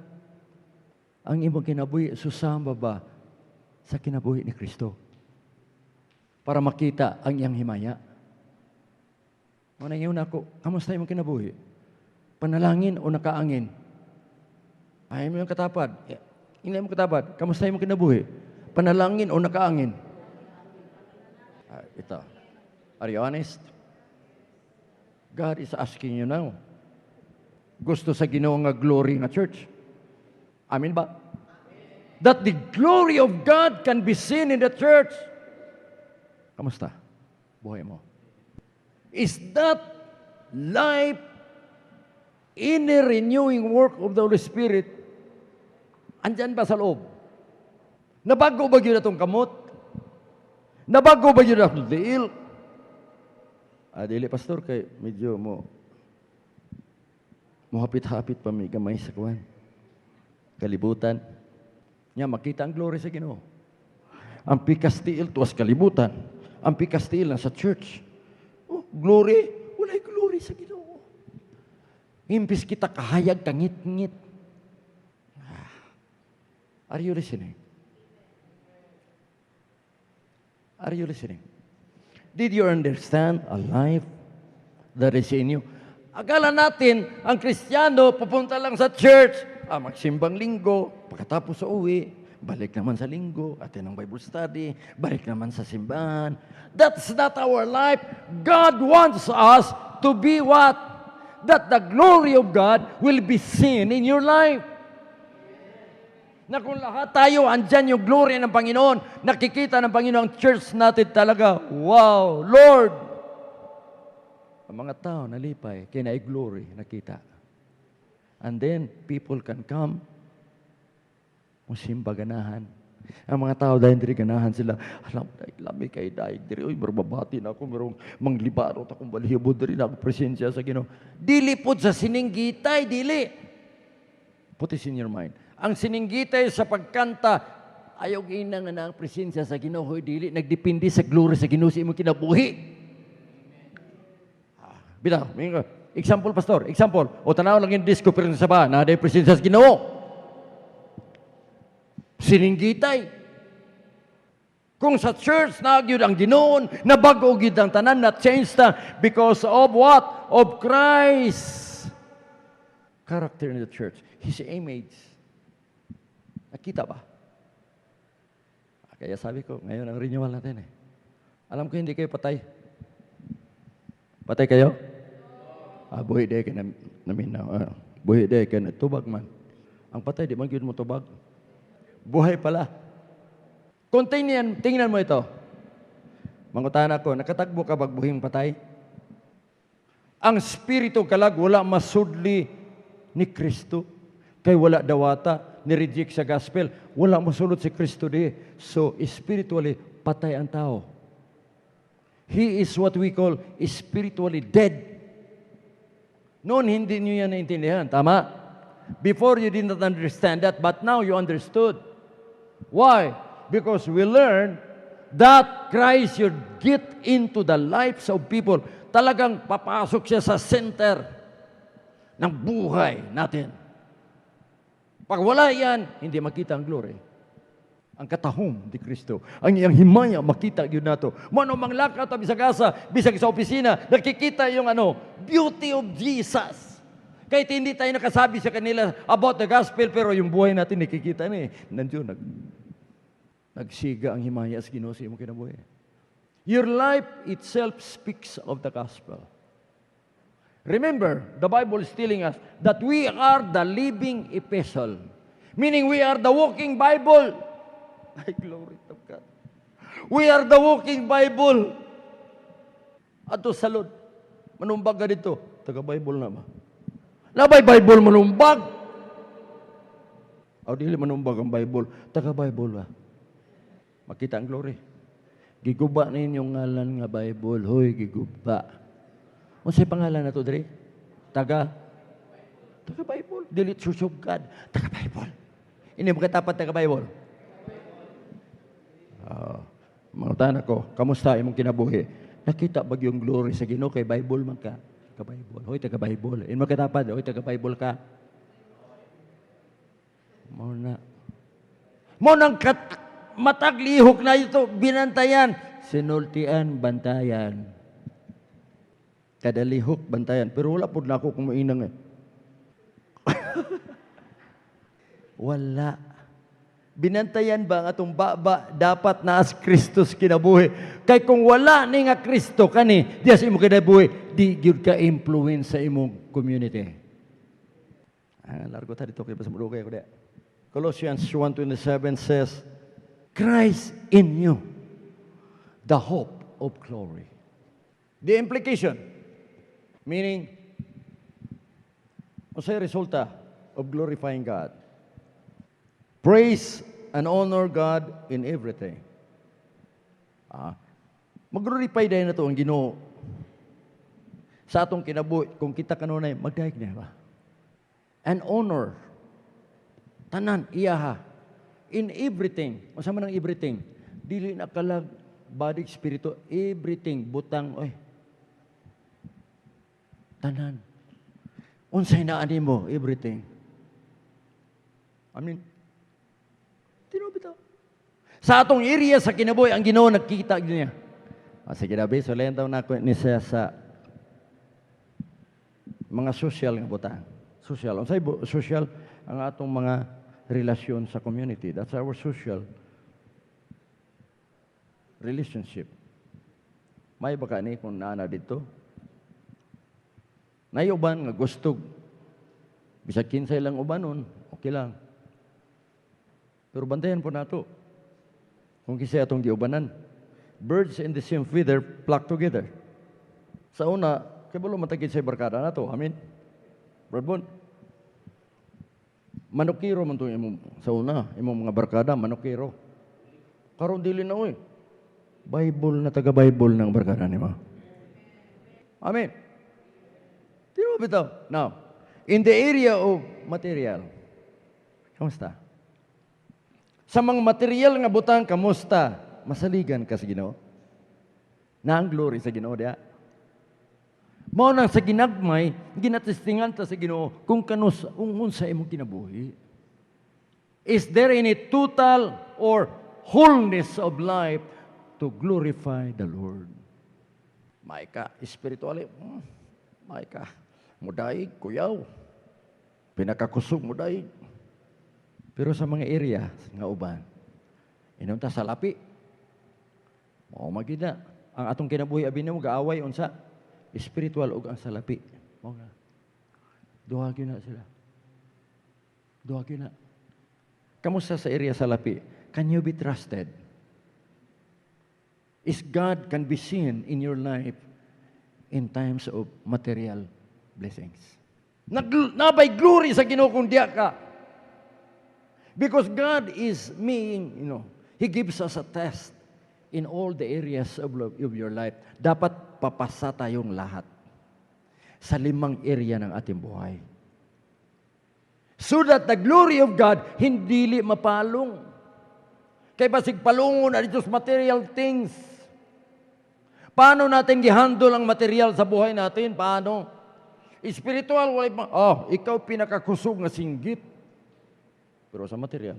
[SPEAKER 1] Ang imong kinabuhi, susama ba sa kinabuhi ni Kristo? Para makita ang iyang himaya. Manang yun ako, kamusta yung kinabuhi? Panalangin o nakaangin? Ay mo yung katapad. Hindi mo katapad. Kamusta mo kinabuhi? Panalangin o nakaangin? Ito. Are you honest? God is asking you now. Gusto sa Ginoo nga glory nga church. Amin ba? That the glory of God can be seen in the church. Kamusta? Buhay mo. Is that life in a renewing work of the Holy Spirit? Andyan ba sa loob? Nabago ba yun na itong kamot? Nabago ba yun na itong diil? Dili, pastor, kay medyo hapit-hapit pa may gamay sa kuwan. Kalibutan. Nya, makita ang glory sa Ginoo. Ang pikas tiil, tuwas kalibutan. Ang pikas tiil na sa church. Oh, glory. Wala'y glory sa Ginoo. Imbis kita kahayag, kangit-ngit. Are you listening? Are you listening? Did you understand a life that is in you? Akala natin, ang Kristiyano, pupunta lang sa church, magsimbang linggo, pagkatapos sa uwi, balik naman sa linggo, atin ang Bible study, balik naman sa simbahan. That's not our life. God wants us to be what? That the glory of God will be seen in your life. Na kung lahat tayo, andyan yung glory ng Panginoon, nakikita ng Panginoon ang church natin talaga. Wow, Lord! Ang mga tao nalipay, kaya glory nakita. And then, people can come, musimba ganahan. Ang mga tao dahil diri ganahan sila, alam, lami kay daig diri, oy, marbabati na ako, merong manglibarot akong balihibod diri na ako presensya sa Ginoo. Dili po sa sininggitay, dili. Put this in your mind. Ang sininggitay sa pagkanta, ayaw gina nga na ang presensya sa Ginoo, hoy, dili, nagdepende sa glory sa Ginoo sa imong kinabuhi. Bitaw, example, pastor, example. O tanaw lang yung disco pero sa ba, na day presensya sa Ginoo. Sininggitay. Kung sa church nagyud ang Ginoon, nabago gid ang tanan, na change ta because of what? Of Christ. Character in the church. His image. Nakita ba? Kaya sabi ko, ngayon ang renewal natin eh. Alam ko hindi kayo patay. Patay kayo? Buhi day ka namin na. Buhi day ka na tubag man. Ang patay, di man yun mo tubag. Buhay pala. Kung tingnan mo ito. Mangutahan ako, nakatagbo ka bagbuhing patay? Ang spirito kalag wala masudli ni Kristo. Kay wala dawata, ni-reject sa gospel. Wala masulot si Kristo di. So, spiritually, patay ang tao. He is what we call spiritually dead. Noon, hindi niyo yan naintindihan. Tama? Before, you did not understand that, but now you understood. Why? Because we learned that Christ should get into the lives of people. Talagang papasok siya sa center ng buhay natin. Pag wala yan, hindi makita ang glory. Ang katahom di Kristo. Ang iyang himaya, makita yun nato. Mano mang lakaw tabi sa kasa, bisag sa opisina, nakikita yung beauty of Jesus. Kahit hindi tayo nakasabi sa kanila about the gospel, pero yung buhay natin nakikita na eh. Nandiyo, nagsiga ang himaya sa Ginoo sa imong kinabuhi. Your life itself speaks of the gospel. Remember, the Bible is telling us that we are the living epistle. Meaning we are the walking Bible. Ay, glory to God. We are the walking Bible. Ato salod. Manumbag ka dito. Taga-Bible na ba? Labay Bible manumbag. O dili manumbag ang Bible. Taga-Bible ba? Makita ang glory. Giguba na inyong ngalan nga Bible. Hoy, giguba. Unsay pangalan na to, Dre? Taga-Bible. Dili Church of God. Taga-Bible. Ini mo katapat taga-Bible. Mga tanan ko, kamusta imong kinabuhi? Nakita ba yung glory sa Ginoo kay Bible man ka? Taga-Bible. Hoy, taga-Bible. Imo katapat, hoy, taga-Bible ka. Mo nang mataglihok na ito, binantayan. Sinultian, bantayan. Kada lihok, bantayan. Pero wala po na ako kung mainang eh. Wala. Binantayan ba ang atong baba dapat na as Kristus kinabuhi? Kay kung wala ni nga Kristo kani, diya sa imo kinabuhi, di gyud ka influence sa imong community. Largo ta dito kay basta mo kayo diya. Colossians 1:27 says, Christ in you, the hope of glory. The implication, meaning, unsay resulta of glorifying God? Praise and honor God in everything. Mag-glorify dahil na ito ang Ginoo. Sa atong kinabuhi, kung kita kanunay, magdahig na ba? And honor. Tanan, iyaha. In everything. Masama ng everything. Dili na kalag, body, spirito, everything. Butang, tanan. Unsay na mo, everything. Tinubitaw. Sa atong area sa kinabuhi, ang Ginoo nagkita niya. Sige na, so layan daw na ako ni siya sa mga social nga butang. Social. Unsay social ang atong mga relasyon sa community. That's our social relationship. May baka ni kung naana dito. Nayuban nga gustog. Bisag kinsay lang ubanon, okay lang. Pero bantayan po nato. Kung kisay atong giubanan. Birds in the same feather flock together. Sa una, kabalo matagid sa barkada nato. Amen. Brother, manukiro man to imong sa una, imong mga barkada, manukiro. Karon dili na oy. Bible na taga-Bible ng barkada nimo. Amen. Tino bitaw. Now, in the area of material, kamusta? Sa mga material nga butang, kamusta? Masaligan ka sa Ginoo? Na ang glory sa Ginoo diya? Mao nang sa ginagmay, ginatestingan ta sa Ginoo kung kanus unsa imong kinabuhi. Is there any total or wholeness of life to glorify the Lord? May ka, spiritually, may ka, mudaig, kuyaw, pinakakusog mudaig. Pero sa mga area nga uban, inunta sa lapi, mao magina, ang atong kinabuhi abi nimo gaaway unsa? Spiritual ug ang salapi. Mao nga. Duha gyud na sila. Duha gyud na. Kamusta sa area sa lapi? Can you be trusted? Is God can be seen in your life in times of material blessings? Nabay glory sa Ginoo kung diya ka. Because God is He gives us a test in all the areas of your life. Dapat papasa tayong lahat sa 5 area ng ating buhay. So that the glory of God hindi mapalong. Kay basig palungon na dito sa material things. Paano natin gihandle ang material sa buhay natin? Paano? Spiritual, ikaw pinakakusog nga singgit. Pero sa material,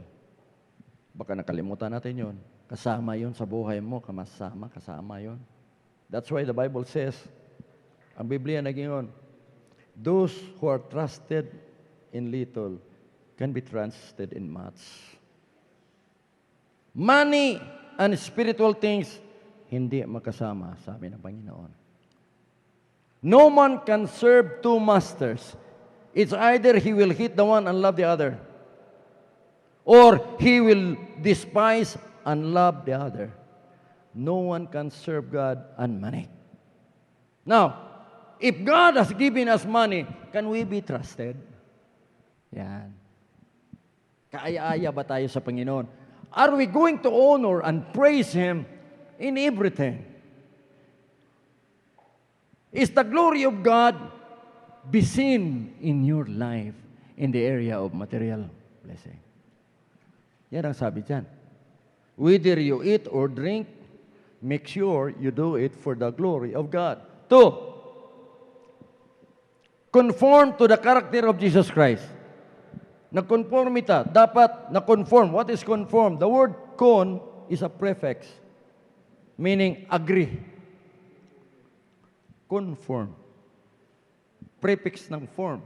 [SPEAKER 1] baka nakalimutan natin yon. Kasama yon sa buhay mo, kasama yon. That's why the Bible says, ang Biblia nagingon, those who are trusted in little can be trusted in much. Money and spiritual things, hindi makasama, sabi ng Panginoon. No man can serve 2 masters. It's either he will hate the one and love the other, or he will despise and love the other. No one can serve God and money. Now, if God has given us money, can we be trusted? Yan. Kaaya-aya ba tayo sa Panginoon? Are we going to honor and praise Him in everything? Is the glory of God be seen in your life in the area of material blessing? Yan ang sabi dyan. Whether you eat or drink, make sure you do it for the glory of God. 2, conform to the character of Jesus Christ. Nagkonformita, dapat na-conform. What is conform? The word con is a prefix, meaning agree. Conform. Prefix ng form.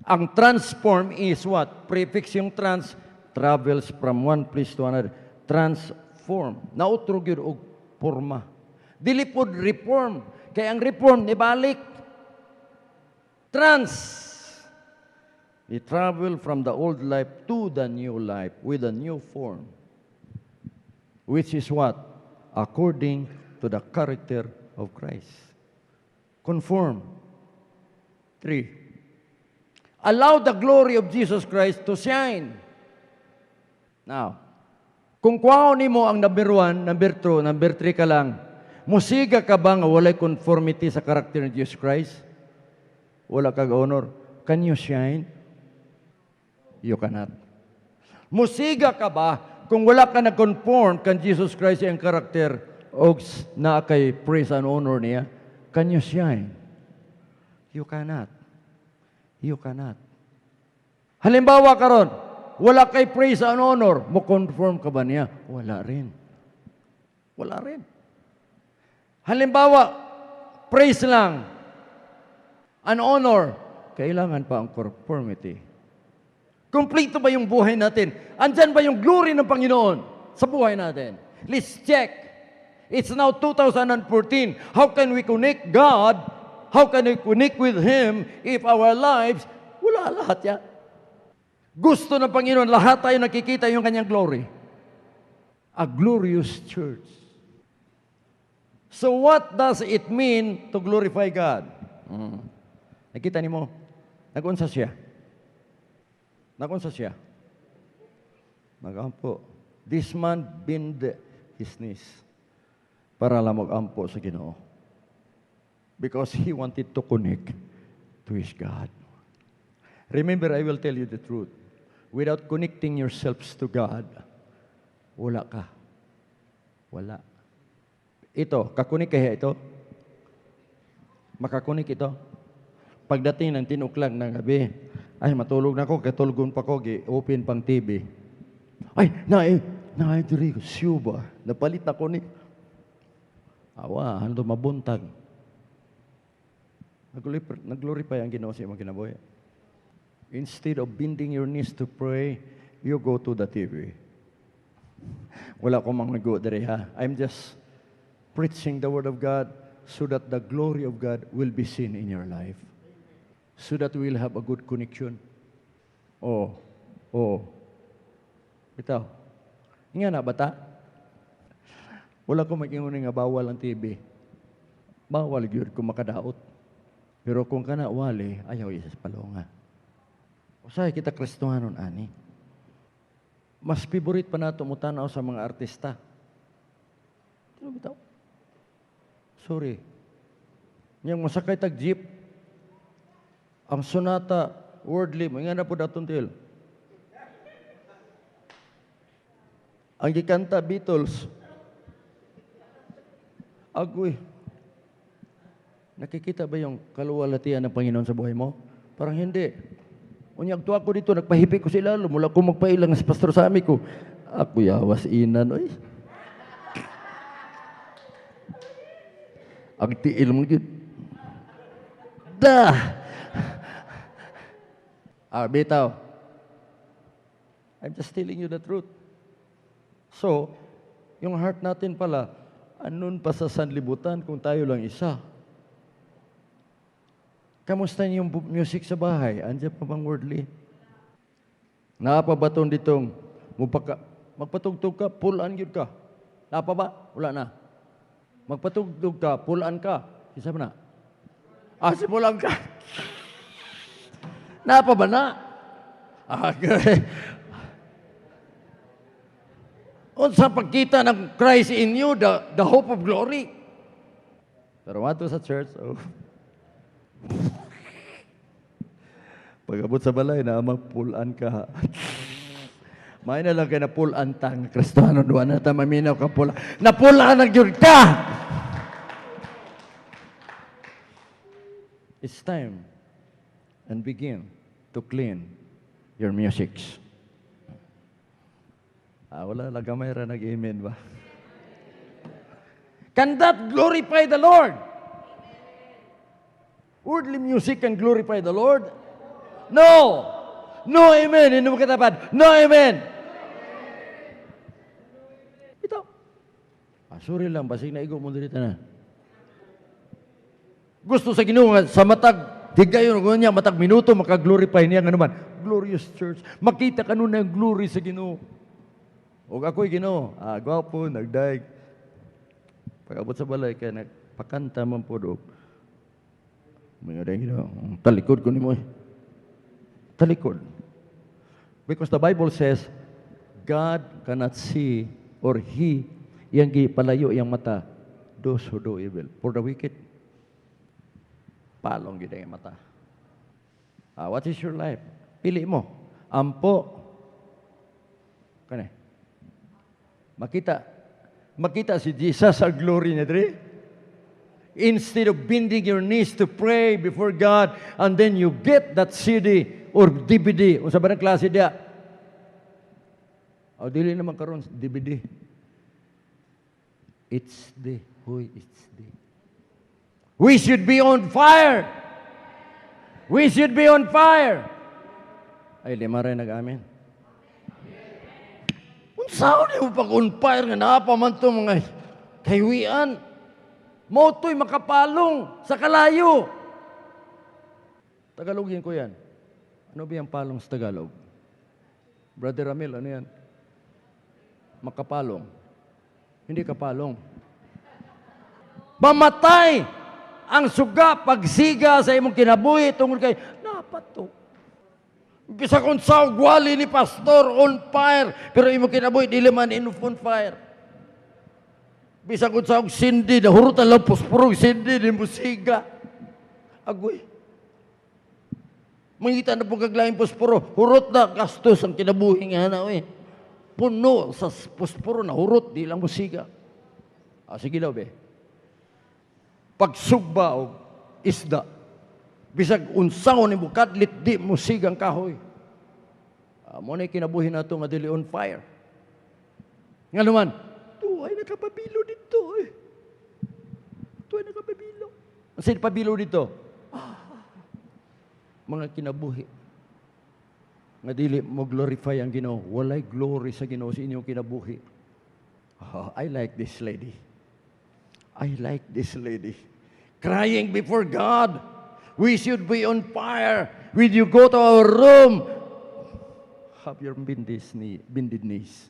[SPEAKER 1] Ang transform is what? Prefix yung trans, travels from one place to another. Transform. Nautrog yun og forma. Dili pod reform. Kaya ang reform, nibalik. They travel from the old life to the new life with a new form. Which is what? According to the character of Christ. Conform. 3. Allow the glory of Jesus Christ to shine. Now, kung kuhaon nimo ang number 1, number 2, number 3 ka lang, musiga ka ba nga walay conformity sa karakter ni Jesus Christ? Wala kag honor. Can you shine? You cannot. Musiga ka ba kung wala ka nag-conform kan Jesus Christ ang karakter o na kay praise and honor niya? Can you shine? You cannot. You cannot. Halimbawa karon, wala kay praise and honor, mo conform ka ba niya? Wala rin. Wala rin. Halimbawa, praise lang, an honor, kailangan pa ang conformity. Kompleto ba yung buhay natin? Andyan ba yung glory ng Panginoon sa buhay natin? Let's check. It's now 2014. How can we connect God? How can we connect with Him if our lives, wala lahat yan? Gusto ng Panginoon, lahat tayo nakikita yung kanyang glory. A glorious church. So what does it mean to glorify God? Nakita ni mo, nag-unsa siya. Nag-unsa siya. Nag-ampo. This man bend his knees para lang mag-ampo sa Ginoo. Because he wanted to connect to his God. Remember, I will tell you the truth. Without connecting yourselves to God, wala ka. Wala. Ito, kakunik kaya ito? Makakunik ito? Pagdating ng 10 o'clock ng gabi, ay, matulog na ako, katulgon pa ko, open pang TV. Ay, diri ko, syuba, napalit na ko ni. Awa, ano mabuntag. Nag-glorify ang Ginoo sa imong kinabuhi. Instead of bending your knees to pray, you go to the TV. Wala ko mang nag-go dere ha. I'm just preaching the Word of God so that the glory of God will be seen in your life. So that we will have a good connection. Bitaw. Nga na, bata? Wala ko mag-ingon nga bawal ang TV. Bawal yun kung makadaot. Pero kung kana wali, ayaw isa sa palonga. Usahay kita Kristohanon, ani. Mas favorite pa nato mo tanaw sa mga artista. Ano bitaw? Sorry. Yang masakay tag jeep, ang sonata, worldly, mga na po datong til. Ang gikanta, Beatles. Agoy. Nakikita ba yung kaluwalhatian ng Panginoon sa buhay mo? Parang hindi. Unyag to ako dito, nagpahipik ko sila, mula ko magpailang sa pastor sa amin ko. Ako yawas inan, oy. Ang tiil mo yun. Bitaw. I'm just telling you the truth. So, yung heart natin pala, anon pa sa sanlibutan kung tayo lang isa. Kamusta yung music sa bahay? Andiyan pa bang worldly? Naapabaton ditong, magpatugtog ka, pulaan yun ka. Napa ba? Wala na. Magpatugtog ka, pulaan ka. Isa ba na? Simulan ka. Napa ba na? Okay. Unsa pagkita ng Christ in you, the hope of glory. Pero wato sa church, pag-abot sa balay na pulaan ka. May na lang kayo napulaan tang Kristiyano, doon na ta maminaw ka pulaan. Napulaan ang yun ka! It's time and begin to clean your musics. Wala lang gamay ra nag-amen ba? Can that glorify the Lord? Worldly music can glorify the Lord? No! No, amen. Hindi mo katapat. No, amen. Ito. Sorry lang, basig na igo mo dito na. Gusto sa Ginoo nga sa matag higayon niya matag minuto maka-glorify niya nga naman. Glorious church. Makita ka nun na yung glory sa Ginoo. O ako'y Ginoo, gwapo, nagdaig. Pag-abot sa balay kaya nagpakanta man po do. Mga dahil Ginoo, talikod ko ni mo eh. Talikod. Because the Bible says, God cannot see or He yang gipalayo yang mata those who do evil. For the wicked, palong gid ang mata. What is your life? Pili mo. Ampo. Kani. Makita si Jesus sa glory niya diri. Instead of bending your knees to pray before God and then you get that CD or DVD o sa barang klase dia. O dili naman karon DVD. It's the huy, it's the. We should be on fire. We should be on fire. Ay, lima rin nag-amin. Unsaon niyo pag on fire nga naapa man to mga kaywian. Moto'y makapalong sa kalayo. Tagalogin ko yan. Ano ba yung palong sa Tagalog? Brother Ramil, ano yan? Makapalong. Hindi kapalong. Mamatay ang suga pagsiga sa imong kinabuhi tungod kay dapat to. Bisa kung sa gwali ni pastor on fire pero imong kinabuhi dili man on fire. Bisa kung sa sindi na hurutan lang posporo sindi ni musiga. Agoy. Mangita na po kaglaing posporo, hurot na gastos ang kinabuhi nga na eh. Puno sa posporo na hurot, di lang musiga. Sige daw, be. Pagsugba o isda, bisag unsangon ni bukadlit, di musigang kahoy. Mo na kinabuhi na ito nga dili on fire. Nga naman, tuway nakapabilo dito eh. Tuway nakapabilo. Ang sino pabilo dito? Mga kinabuhi. Nga dili mo glorify ang Ginoo. Walay glory sa Ginoo sa inyong kinabuhi. I like this lady. I like this lady. Crying before God. We should be on fire. When you go to our room, have your bended knees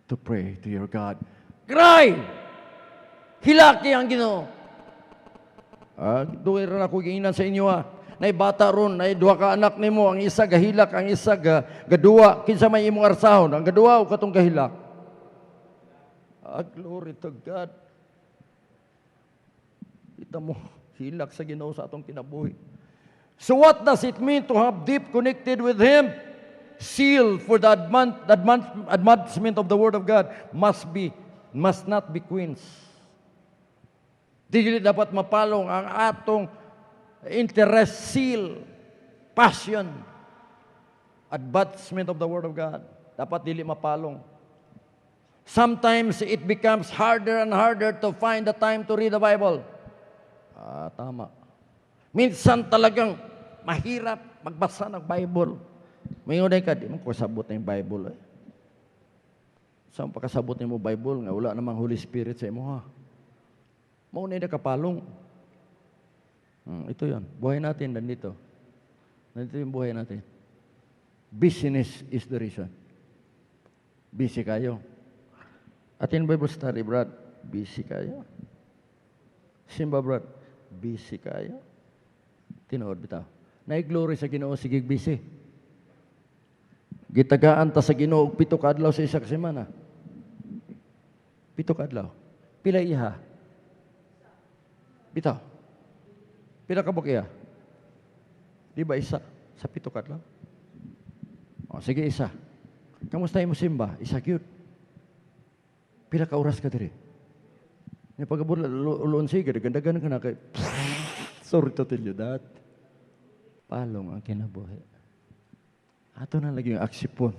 [SPEAKER 1] to pray to your God. Cry! Hilaki ang Ginoo. Duway rin ako ginginan sa inyo Nay bata ron, nay duha ka anak nimo, ang isa gahilak, ang isa gaduwa, kinsa may imong arsahon, ang gaduwa o katong gahilak. Glory to God. Kita mo, hilak sa Ginoo sa atong kinabuhi. So what does it mean to have deep connected with Him? Seal for the admonishment of the Word of God must not be quenched. Dili dapat mapalong ang atong interest, seal, passion, advancement of the Word of God. Dapat dili mapalong. Sometimes it becomes harder and harder to find the time to read the Bible. Tama. Minsan talagang mahirap magbasa ng Bible. Mayunay ka, di mo kasabot na yung Bible. Saan pa kasabot na mo Bible nga wala namang Holy Spirit sa imo Maunay na kapalong. Ito yon. Buhay natin nandito. Nandito yung buhay natin. Busyness is the reason. Busy kayo. Atin Bible study, Brad. Busy kayo. Simba, Brad. Busy kayo. Tinood bitaw. Naig-glory sa Ginoo, sige busy. Gitagaan ta sa Ginoo, 7 ka adlaw sa isa ka semana. 7 ka adlaw. Pila iha? Bitaw. Pila ka bukiya? Di ba isa? Sa 7 ka adlaw? Sige, isa. Kamusta mo simba? Isa cute. Pila ka oras ka diri? Yung pagkabula, uloon sige, gandagan ka na kay... Sorry to tell you that. Palong ang kinabuhi. Ato na lagi yung aksipon.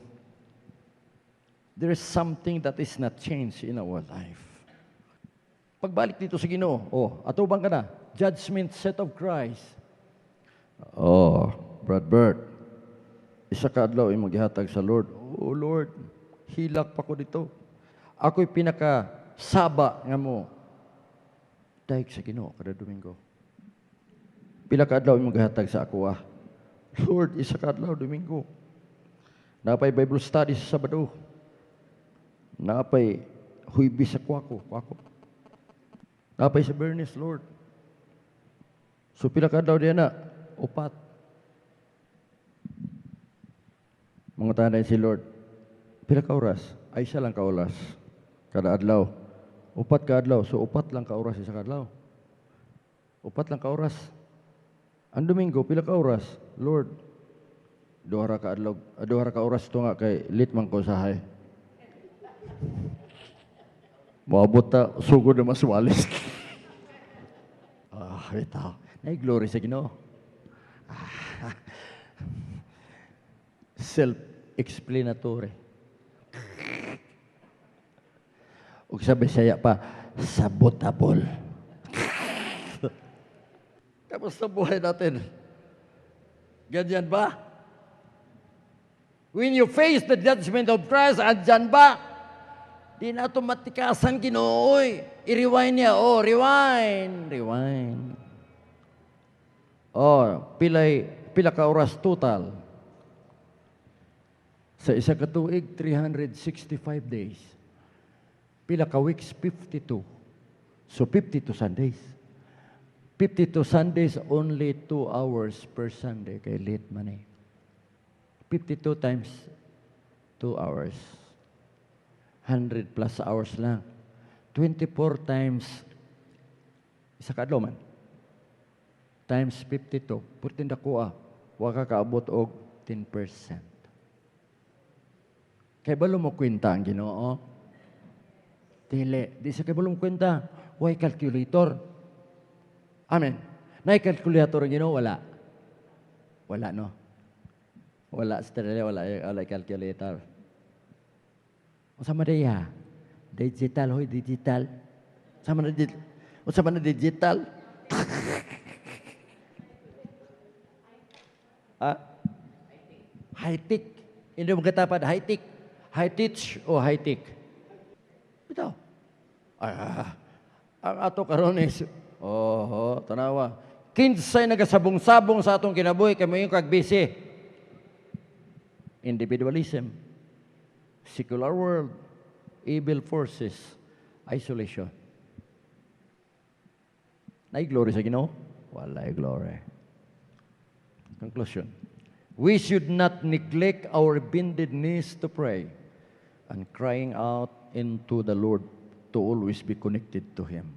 [SPEAKER 1] There is something that is not changed in our life. Pagbalik dito sa Ginoo, atubang ka na, judgment set of Christ. Brad Bert, isa ka adlaw imong gihatag sa Lord. Oh Lord, hilak pa ko dito. Ako'y pinaka-saba nga mo. Dahil sa Ginoo kada Domingo. Pila ka adlaw imong gihatag sa ako Lord, isa ka adlaw Domingo. Napay Bible study sa Sabado. Napay huybis sa kwako. Napay sa Bernice, Lord. So pila ka adlaw diyan na? 4. Mga tanay si Lord, pila ka oras? Ay isa lang ka oras. Kada adlaw. 4 ka adlaw. So 4 lang ka oras isa ka adlaw. 4 lang ka oras. Ang Domingo, pila ka oras? Lord, 2 ka adlaw, 2 ka oras to nga kay litman ko sahay. Maabot ta, sugod na maswalis. Bitaw. Glory sa Ginoo. Self-explanatory. Ug sa Bisaya pa, sabotable. Tapos sa buhay natin, ganyan ba? When you face the judgment of Christ, andyan ba? Di na automatikasan Ginooy. I-rewind niya. Oh, rewind. Oh, pila ka oras total. Sa isa ka tuig, 365 days. Pila ka weeks, 52. So, 52 Sundays. 52 Sundays, only 2 hours per Sunday. Kay late man 52 times 2 hours. 100 plus hours lang. 24 times, isa ka adlaw man. Times 52. Purtin dakuha. Waka kaabot og 10%. Kay balo mo kwenta ang Ginoo? Dili. Di sa kay balo mo kwenta. Why calculator? Amen. Na-calculator ang Ginoo? Wala. Wala, no? Wala. Wala calculator. Sama dia. Digital, hoy, digital. Sama na digital. High-tech. Hindi mo katapat, high-tech. High-tech o high-tech? Ito. Ang ato karon is, tanawa. Kinsay nagasabong-sabong sa atong kinabuhi, kay mo yung kagbisi. Individualism. Secular world. Evil forces. Isolation. Nay glory sa Ginoo? Walay glory. Conclusion. We should not neglect our bended knees to pray and crying out into the Lord to always be connected to Him,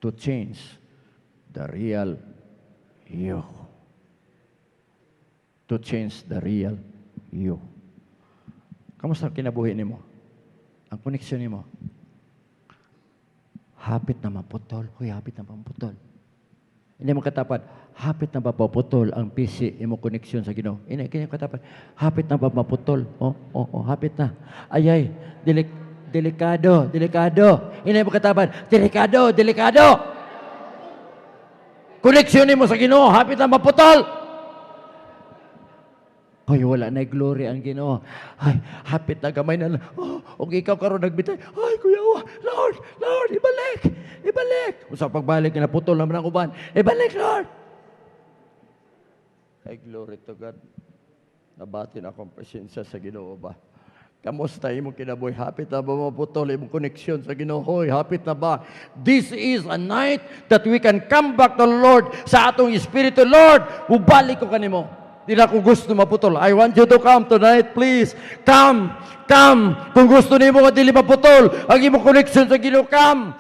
[SPEAKER 1] to change the real you. To change the real you. Kamusta kinabuhi nimo? Ang koneksyon nimo? Hapit na maputol. Hoy, hapit na maputol. Hindi mo katapat, hapit na mapaputol ang PC, imo koneksyon sa Ginoo. Hindi kanya katapat, hapit na mapaputol. Hapit na. Ayay, delikado. Hindi mo katapat, delikado. Koneksyon mo sa Ginoo, hapit na maputol. Hoy, wala na glory ang Ginoo. Ay, hapit na gamay na lang. Og ikaw karon nagbitay. Ay, kuya, Lord, ibalik. Usa pagbalik na putol naman ang uban. Ibalik, Lord. Ay, glory to God. Nabatin akong presensya sa Ginoo ba? Kamusta imong kinabuhi? Hapit na ba maputol imong koneksyon sa Ginoo? Hoy, hapit na ba? This is a night that we can come back to the Lord sa atong espiritu. Lord, ubalik ko kanimo. Di na ko gusto maputol. I want you to come tonight, please. Come. Kung gusto nimo nga dili maputol ang imong connection sa Ginoo, come.